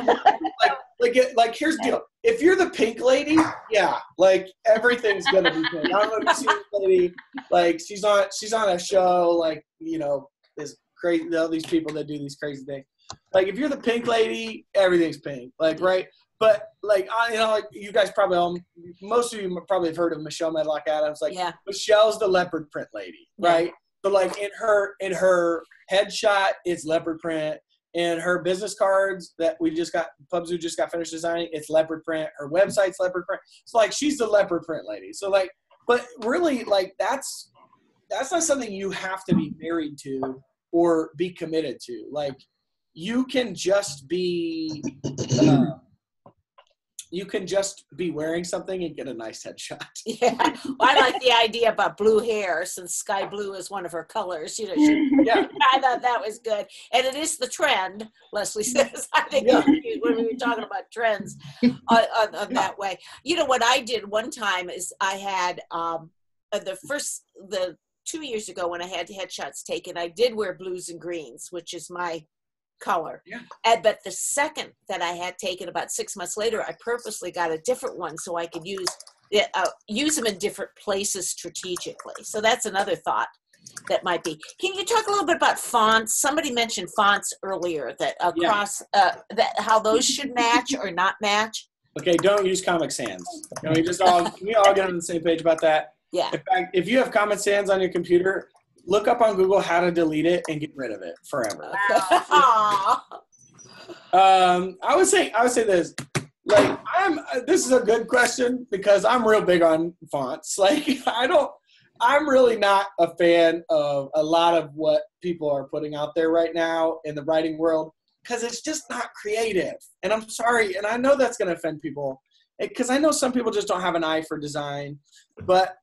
like, here's the deal. If you're the pink lady, yeah, like everything's gonna be pink. I don't know if you see this lady, like she's on a show, like, you know, this crazy, all these people that do these crazy things. Like if you're the pink lady, everything's pink, like, right? But like, you know, like you guys probably all, most of you probably have heard of Michelle Medlock Adams. Like, yeah. Michelle's the leopard print lady, right? Yeah. So like in her headshot, it's leopard print. In her business cards that we just got, Pubzu just got finished designing, it's leopard print. Her website's leopard print. So like she's the leopard print lady. So like, but really like that's not something you have to be married to or be committed to. Like you can just be wearing something and get a nice headshot. Yeah, well, I like the idea about blue hair, since sky blue is one of her colors. You know, yeah, I thought that was good, and it is the trend. Leslie says, I think when we were talking about trends on that way. You know, what I did one time is I had the 2 years ago when I had headshots taken, I did wear blues and greens, which is my color. Yeah. But the second that I had taken about 6 months later, I purposely got a different one so I could use them in different places strategically. So that's another thought that might be. Can you talk a little bit about fonts? Somebody mentioned fonts earlier, that across that how those should match or not match. Okay, don't use Comic Sans. Can we all get on the same page about that? Yeah. In fact, if you have Comic Sans on your computer, look up on Google how to delete it and get rid of it forever. I would say this. Like this is a good question because I'm real big on fonts. Like I'm really not a fan of a lot of what people are putting out there right now in the writing world because it's just not creative. And I'm sorry, and I know that's going to offend people because I know some people just don't have an eye for design. But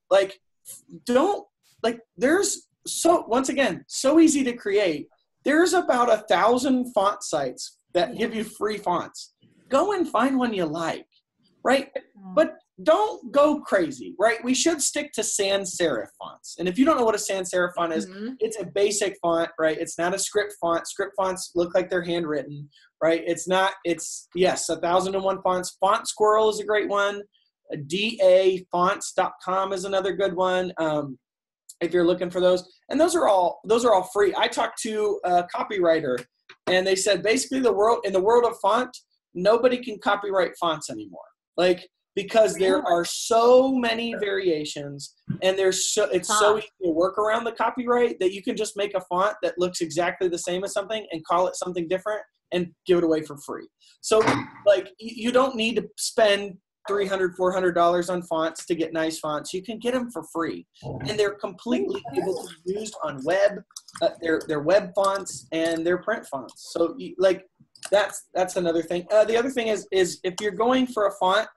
there's once again, so easy to create. There's about 1,000 font sites that give you free fonts. Go and find one you like, right? But don't go crazy, right? We should stick to sans serif fonts. And if you don't know what a sans serif font is, it's a basic font, right? It's not a script font. Script fonts look like they're handwritten, right? It's 1,001 fonts. Font Squirrel is a great one. dafonts.com is another good one. If you're looking for those. And those are all free. I talked to a copywriter and they said basically in the world of font, nobody can copyright fonts anymore. Like, because there are so many variations and it's so easy to work around the copyright that you can just make a font that looks exactly the same as something and call it something different and give it away for free. So like you don't need to spend $300, $400 on fonts to get nice fonts. You can get them for free, and they're completely able to be used on web. They're web fonts and they're print fonts. So like that's another thing. The other thing is if you're going for a font,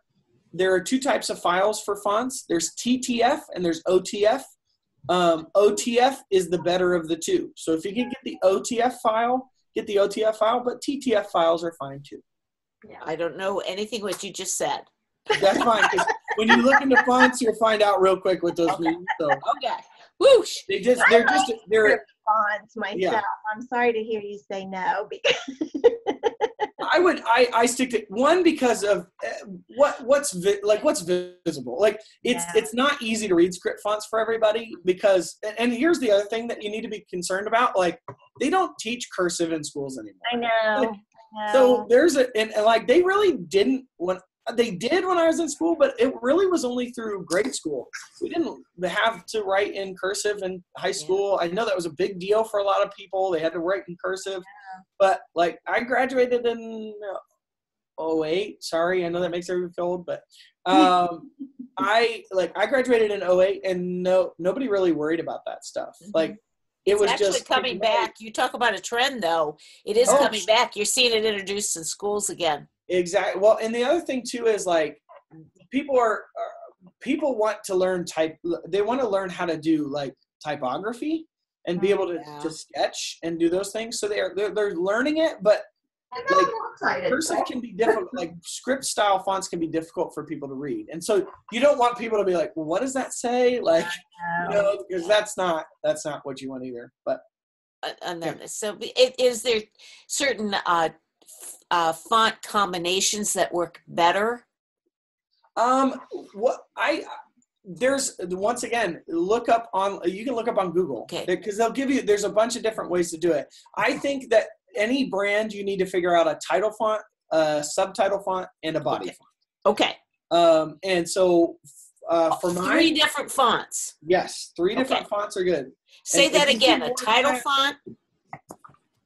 there are two types of files for fonts. There's TTF and there's OTF. OTF is the better of the two. So if you can get the OTF file, get the OTF file, but TTF files are fine too. Yeah, I don't know anything what you just said. That's fine. When you look into fonts, you'll find out real quick what those mean. So. Okay. Whoosh. They're fonts myself. Yeah. I'm sorry to hear you say no. Because I stick to one because of what's visible. Like it's not easy to read script fonts for everybody because, and here's the other thing that you need to be concerned about. Like they don't teach cursive in schools anymore. I know. Like, so there's and like they really didn't they did when I was in school, but it really was only through grade school. We didn't have to write in cursive in high school. I know that was a big deal for a lot of people. They had to write in cursive. But like I graduated in 2008. Sorry, I know that makes everyone feel old, but I graduated in 2008 and nobody really worried about that stuff. Like it was actually just coming back. You talk about a trend, though. It is coming back. You're seeing it introduced in schools again. Exactly. Well, and the other thing too is like people want to learn they want to learn how to do like typography and be able to sketch and do those things. So they're learning it, but like cursive can be difficult. Like script style fonts can be difficult for people to read, and so you don't want people to be like, well, what does that say? Like, because that's not what you want either. But and then so is there certain font combinations that work better? There's once again, you can look up on Google, because they'll give you, there's a bunch of different ways to do it. I think that any brand, you need to figure out a title font, a subtitle font, and a body font. Okay. And so for mine, 3 different fonts. Yes, 3 different fonts are good. Say that again, a title font?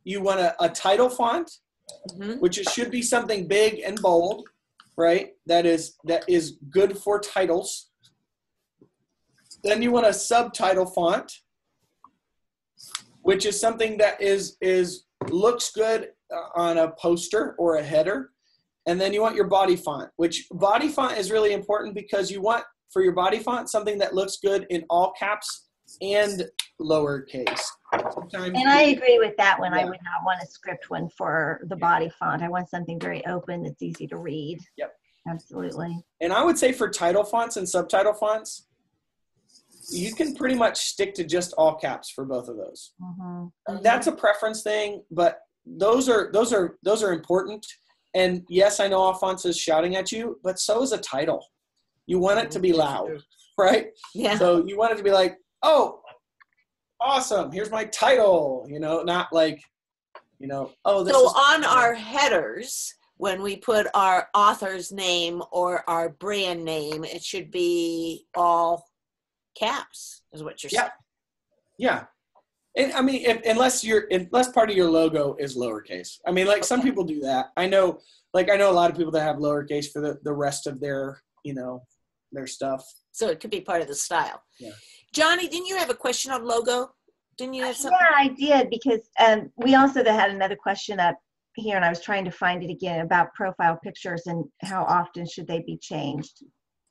You want a title font, which should be something big and bold, right? That is good for titles. Then you want a subtitle font, which is something that looks good on a poster or a header. And then you want your body font, which body font is really important because you want for your body font something that looks good in all caps and lowercase. And I agree with that one. Yeah. I would not want a script one for the body font. I want something very open that's easy to read. Yep. Absolutely. And I would say for title fonts and subtitle fonts, you can pretty much stick to just all caps for both of those. That's a preference thing, but those are important. And yes, I know all fonts is shouting at you, but so is a title. You want it to be loud, right? Yeah. So you want it to be like, oh, awesome, here's my title, not like, oh, this so is on our headers, when we put our author's name or our brand name, it should be all caps, is what you're saying. Yeah. And I mean, unless part of your logo is lowercase. I mean, like some people do that. I know a lot of people that have lowercase for the rest of their, their stuff. So it could be part of the style. Yeah. Johnny, didn't you have a question on logo? Didn't you have something? Yeah, I did, because we also had another question up here, and I was trying to find it again about profile pictures and how often should they be changed.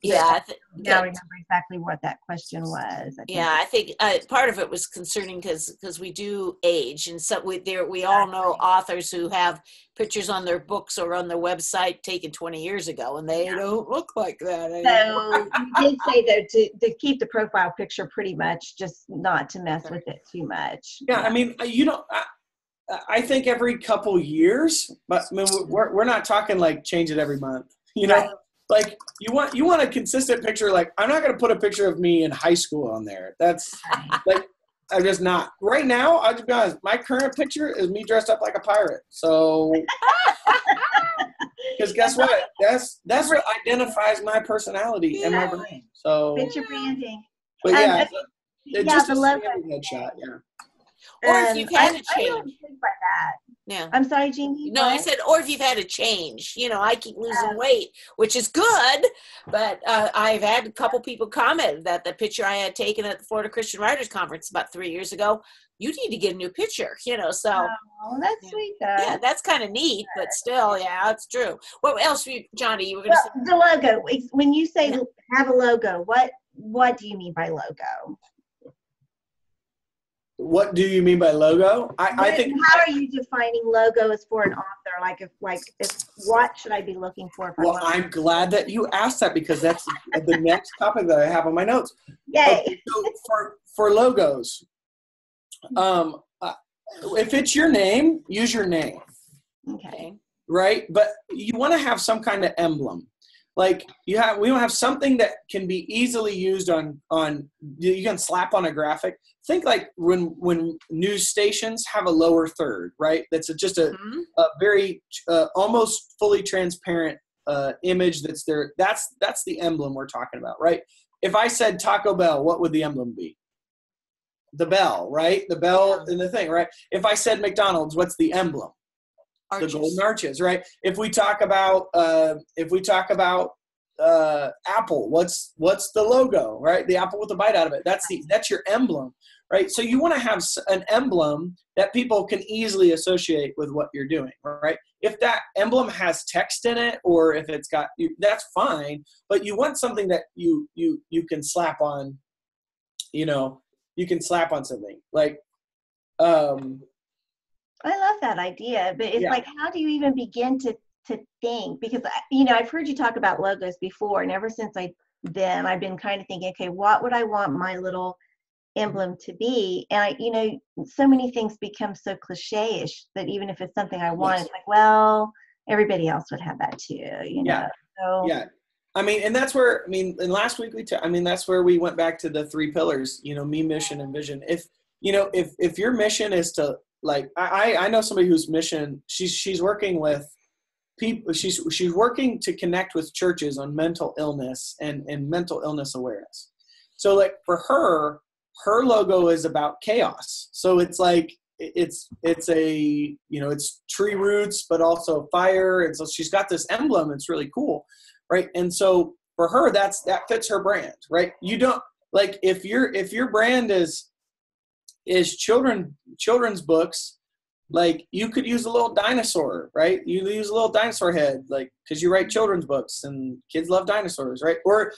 Yeah, now I remember exactly what that question was. I think part of it was concerning because we do age, and so we all know authors who have pictures on their books or on their website taken 20 years ago, and they don't look like that anymore. So you did say though to keep the profile picture pretty much, just not to mess with it too much. Yeah, I mean, I think every couple years, but I mean, we're not talking like change it every month, Right. Like you want a consistent picture. Like I'm not going to put a picture of me in high school on there. That's like, I'm just not right now. I'll just be honest. My current picture is me dressed up like a pirate. So, because guess what? That's what identifies my personality and my brand. So picture branding. But yeah, just the a logo headshot. Yeah. Or if you've had a change. I don't think about that. Yeah. I'm sorry, Jeannie. No, I said, or if you've had a change. I keep losing weight, which is good, but I've had a couple people comment that the picture I had taken at the Florida Christian Writers Conference about 3 years ago, you need to get a new picture, so. Oh, that's sweet, though. Yeah, that's kind of neat, but still, yeah, it's true. What else, Johnny, you were going to say? The logo. When you say have a logo, what do you mean by logo? What do you mean by logo? I think. How are you defining logo as for an author? If what should I be looking for? Well, I'm glad that you asked that, because that's the next topic that I have on my notes. Yay! Okay, so for logos, if it's your name, use your name. Okay. Right, but you want to have some kind of emblem. Like we want to have something that can be easily used on you can slap on a graphic. Think like when news stations have a lower third, right? That's just a very almost fully transparent image that's there. That's the emblem we're talking about, right? If I said Taco Bell, what would the emblem be? The bell, right? The bell and the thing, right? If I said McDonald's, what's the emblem? Arches. The golden arches, right? If we talk about Apple, what's the logo, right? The apple with the bite out of it. That's your emblem, right? So you want to have an emblem that people can easily associate with what you're doing, right? If that emblem has text in it, or if it's got, that's fine, but you want something that you can slap on, you can slap on something like, I love that idea, but it's like, how do you even begin to think? Because, I've heard you talk about logos before, and ever since I've been kind of thinking, okay, what would I want my little emblem to be? And so many things become so cliche-ish that even if it's something I want, it's like, well, everybody else would have that too, Yeah. So, yeah. And that's where, and last week that's where we went back to the 3 pillars, me, mission, and vision. If your mission is to, like, I know somebody whose mission, she's working with people, she's working to connect with churches on mental illness and mental illness awareness. So like for her logo is about chaos. So it's like, it's a, it's tree roots, but also fire. And so she's got this emblem. It's really cool. Right. And so for her, that fits her brand, right? You don't, like, if your brand is children's books, like, you could use a little dinosaur, right? You use a little dinosaur head, like, because you write children's books and kids love dinosaurs, right? Or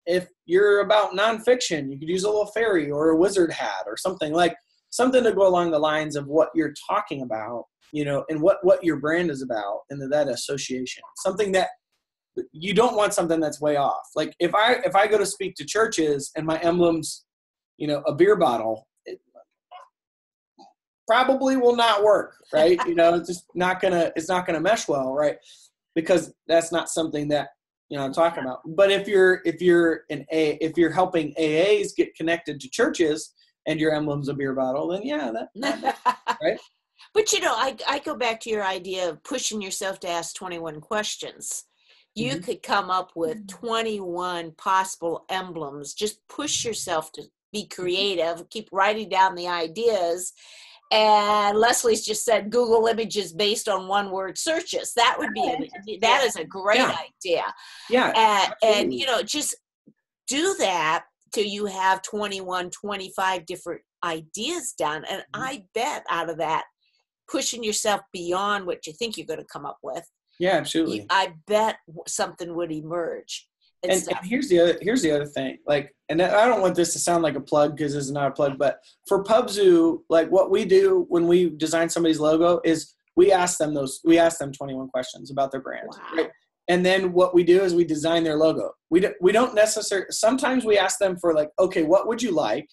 if you're about nonfiction, you could use a little fairy or a wizard hat or something to go along the lines of what you're talking about, and what your brand is about, and that association. Something that you don't want, something that's way off. Like if I go to speak to churches and my emblem's, a beer bottle, it probably will not work, right? It's just it's not gonna mesh well, right? Because that's not something that I'm talking about. But if you're helping AAs get connected to churches and your emblem's a beer bottle, then that right? But I go back to your idea of pushing yourself to ask 21 questions. You could come up with 21 possible emblems. Just push yourself to be creative, keep writing down the ideas. And Leslie's just said Google images based on one-word searches. That would be that is a great idea. Yeah. And just do that till you have 21, 25 different ideas done. And I bet out of that, pushing yourself beyond what you think you're going to come up with. Yeah, absolutely. I bet something would emerge. And here's the other thing, like, and I don't want this to sound like a plug, because this is not a plug, but for PubZoo, like, what we do when we design somebody's logo is we ask them 21 questions about their brand. Wow. Right? And then what we do is we design their logo. We don't necessarily, sometimes we ask them for, like, okay, what would you like?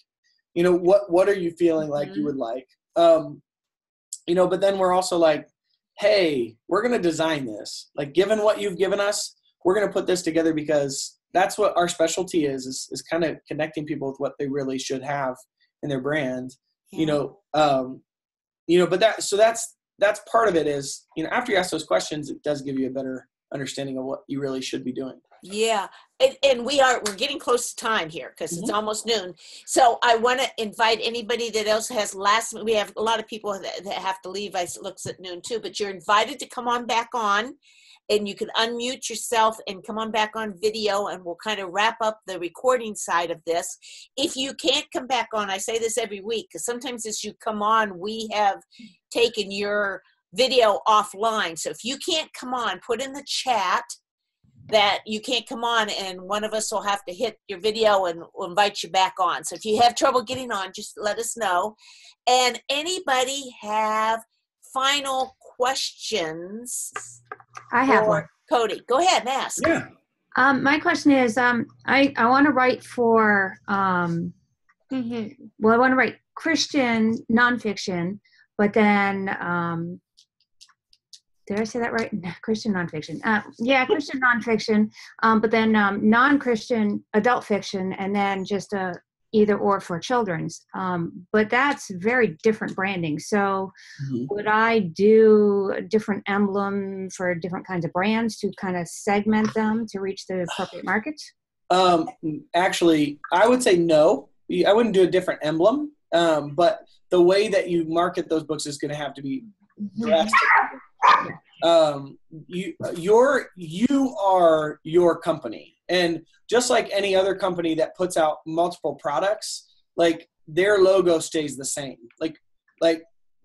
What are you feeling like you would like? But then we're also like, hey, we're going to design this. Like, given what you've given us, we're going to put this together, because that's what our specialty is kind of connecting people with what they really should have in their brand, but that's part of it is, after you ask those questions, it does give you a better understanding of what you really should be doing. Yeah. And we're getting close to time here, because it's almost noon. So I want to invite anybody that else has we have a lot of people that have to leave. It looks at noon too, but you're invited to come on back on, and you can unmute yourself and come on back on video, and we'll kind of wrap up the recording side of this. If you can't come back on, I say this every week, because sometimes as you come on, we have taken your video offline. So if you can't come on, put in the chat that you can't come on, and one of us will have to hit your video and we'll invite you back on. So if you have trouble getting on, just let us know. And anybody have final questions? I have one. Cody, go ahead and ask. Yeah. My question is, I want to write for, I want to write Christian nonfiction, but then, did I say that right? Christian nonfiction. Christian nonfiction, but then non-Christian adult fiction, and then just either or for children's. But that's very different branding. So would I do a different emblem for different kinds of brands to kind of segment them to reach the appropriate markets? Actually, I would say no. I wouldn't do a different emblem, but the way that you market those books is going to have to be drastic. You are your company, and just like any other company that puts out multiple products, like their logo stays the same. Like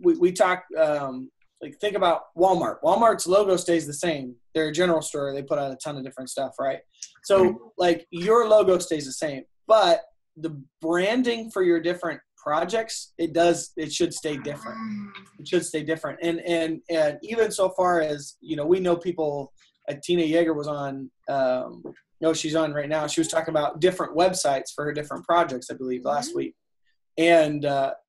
we talk, like think about Walmart. Walmart's logo stays the same. They're a general store. They put out a ton of different stuff, right? So like your logo stays the same, but the branding for your different projects, it should stay different. It should stay different. And even so far as, we know people, Tina Yeager was on, no, she's on right now. She was talking about different websites for her different projects, I believe, last week. And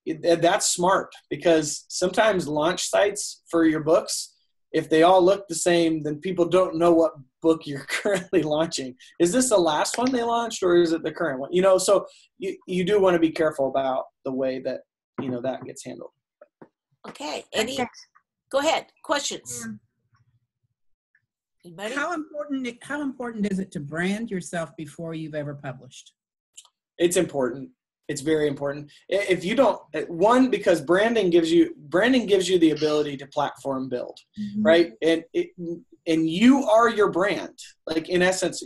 that's smart, because sometimes launch sites for your books, if they all look the same, then people don't know what book you're currently launching. Is this the last one they launched, or is it the current one? So you do want to be careful about the way that, that gets handled. Okay. Go ahead. Questions? Anybody? How important is it to brand yourself before you've ever published? It's important. It's very important. If you don't, because branding gives you the ability to platform build, right? And you are your brand. Like, in essence,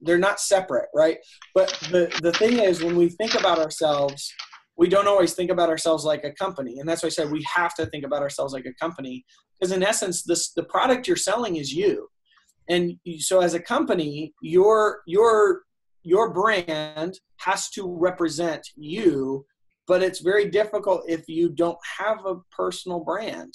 they're not separate, right? But the thing is, when we think about ourselves, we don't always think about ourselves like a company. And that's why I said we have to think about ourselves like a company, because in essence, the product you're selling is you. And so as a company, your brand has to represent you, but it's very difficult if you don't have a personal brand.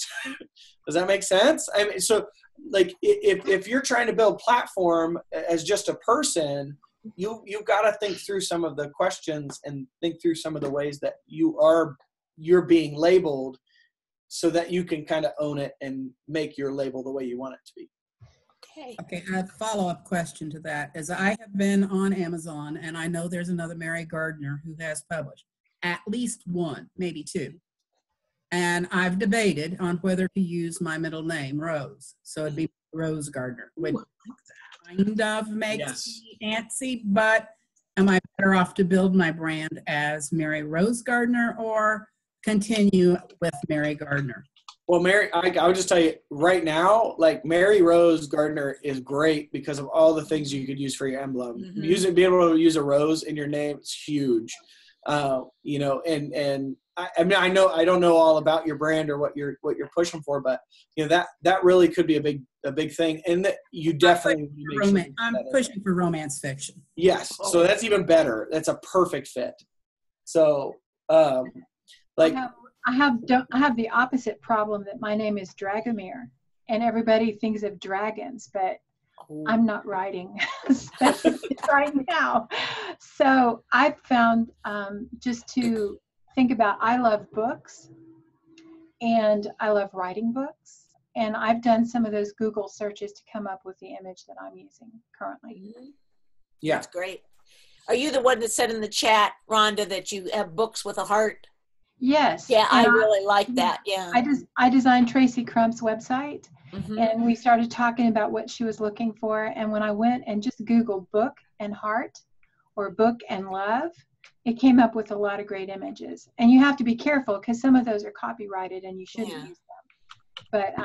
Does that make sense? I mean, so like if you're trying to build platform as just a person, you've got to think through some of the questions and think through some of the ways that you're being labeled, so that you can kind of own it and make your label the way you want it to be. Okay, a follow-up question to that is, I have been on Amazon, and I know there's another Mary Gardner who has published at least one, maybe two. And I've debated on whether to use my middle name, Rose. So it'd be Rose Gardner, which kind of makes me antsy, but am I better off to build my brand as Mary Rose Gardner or continue with Mary Gardner? Well, Mary, I would just tell you right now, like Mary Rose Gardner is great because of all the things you could use for your emblem. Being able to use a rose in your name is huge. And I mean, I don't know all about your brand or what you're pushing for, but that really could be a big thing. And that you definitely I'm pushing for romance fiction. Yes. So that's even better. That's a perfect fit. So, I have the opposite problem, that my name is Dragomir, and everybody thinks of dragons, but I'm not writing right now. So I found just to think about, I love books and I love writing books, and I've done some of those Google searches to come up with the image that I'm using currently. Yeah, that's great. Are you the one that said in the chat, Rhonda, that you have books with a heart? Yes. Yeah, I really like that. Yeah. I designed Tracy Crump's website, and we started talking about what she was looking for. And when I went and just Googled book and heart or book and love, it came up with a lot of great images. And you have to be careful because some of those are copyrighted and you shouldn't use them. But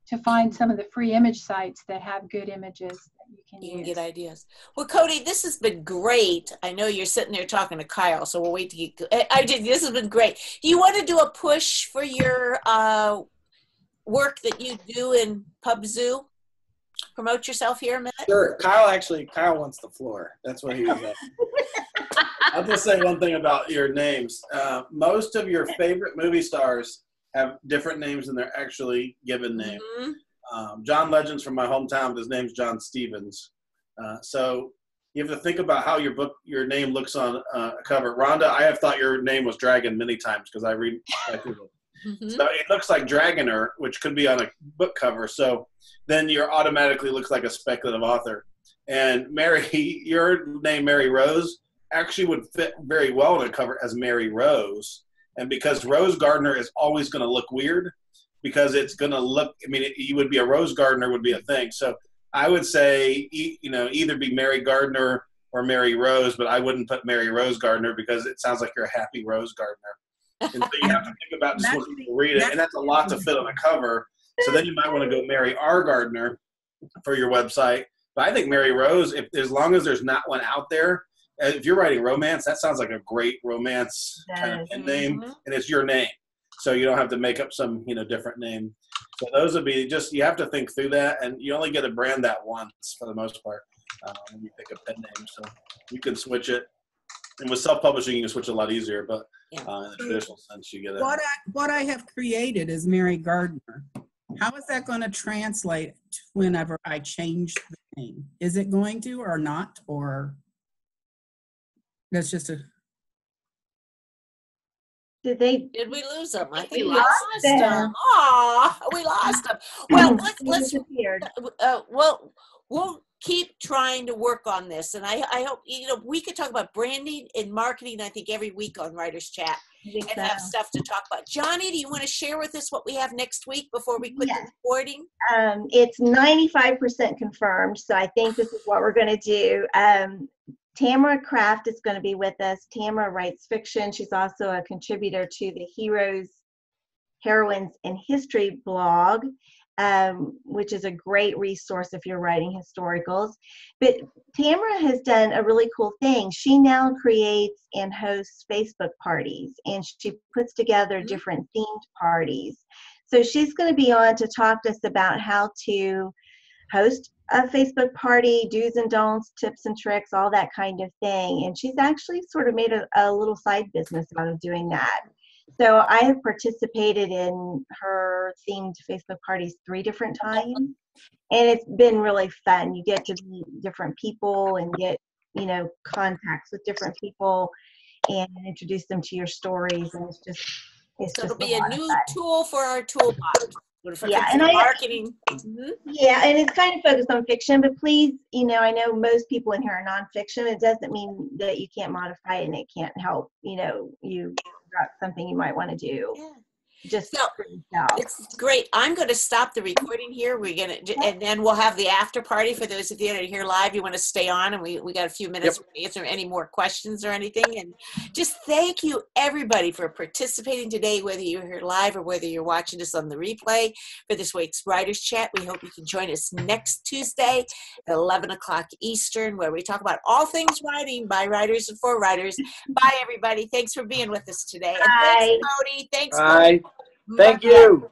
to find some of the free image sites that have good images that you can get ideas. Well, Cody, this has been great. I know you're sitting there talking to Kyle, so we'll wait to get. This has been great. Do you want to do a push for your work that you do in PubZoo? Promote yourself here a minute. Sure. Kyle wants the floor. That's what he was at. I'll just say one thing about your names. Most of your favorite movie stars have different names than their actually given name. John Legend's from my hometown, but his name's John Stevens. So you have to think about how your name looks on a cover. Rhonda, I have thought your name was Dragon many times because I read. So it looks like Dragoner, which could be on a book cover. So then you automatically looks like a speculative author. And Mary, your name, Mary Rose, actually would fit very well on a cover as Mary Rose. And because Rose Gardner is always going to look weird, because it's going to look, you would be a Rose Gardner would be a thing. So I would say, either be Mary Gardner or Mary Rose, but I wouldn't put Mary Rose Gardner because it sounds like you're a happy Rose Gardner. And so you have to think about just what people read it, and that's a lot to fit on a cover. So then you might want to go Mary R. Gardner for your website. But I think Mary Rose, as long as there's not one out there, if you're writing romance, that sounds like a great romance kind of pen name, and it's your name. So you don't have to make up some, different name. So those would be just, you have to think through that, and you only get to brand that once for the most part when you pick a pen name. So you can switch it. And with self-publishing, you can switch it a lot easier, but in the traditional sense, you get it. What I have created is Mary Gardner. How is that going to translate whenever I change the name? Is it going to or not? Or that's just a... Did we lose them? I think we lost them. Aw, we lost them. Well, let's we'll keep trying to work on this, and I hope we could talk about branding and marketing. I think every week on Writers Chat and have stuff to talk about. Johnny, do you want to share with us what we have next week before we quit the recording? It's 95% confirmed, so I think this is what we're going to do. Tamara Kraft is going to be with us. Tamara writes fiction. She's also a contributor to the Heroes, Heroines, and History blog, which is a great resource if you're writing historicals. But Tamara has done a really cool thing. She now creates and hosts Facebook parties, and she puts together different themed parties. So she's going to be on to talk to us about how to host a Facebook party, do's and don'ts, tips and tricks, all that kind of thing. And she's actually sort of made a little side business out of doing that. So I have participated in her themed Facebook parties 3 different times, and it's been really fun. You get to meet different people and get, contacts with different people and introduce them to your stories. And it's So just it'll be a new tool for our toolbox. And marketing. Yeah, and it's kind of focused on fiction, but please, I know most people in here are nonfiction. It doesn't mean that you can't modify it and it can't help, you got something you might want to do. Yeah. Just So, for yourself. it's great. I'm going to stop the recording here. And then we'll have the after party for those of you that are here live. You want to stay on, and we got a few minutes to answer any more questions or anything. And just thank you, everybody, for participating today, whether you're here live or whether you're watching us on the replay for this week's Writers Chat. We hope you can join us next Tuesday at 11 o'clock Eastern, where we talk about all things writing by writers and for writers. Bye, everybody. Thanks for being with us today. And thanks, Cody. Thanks, Cody. Thank you.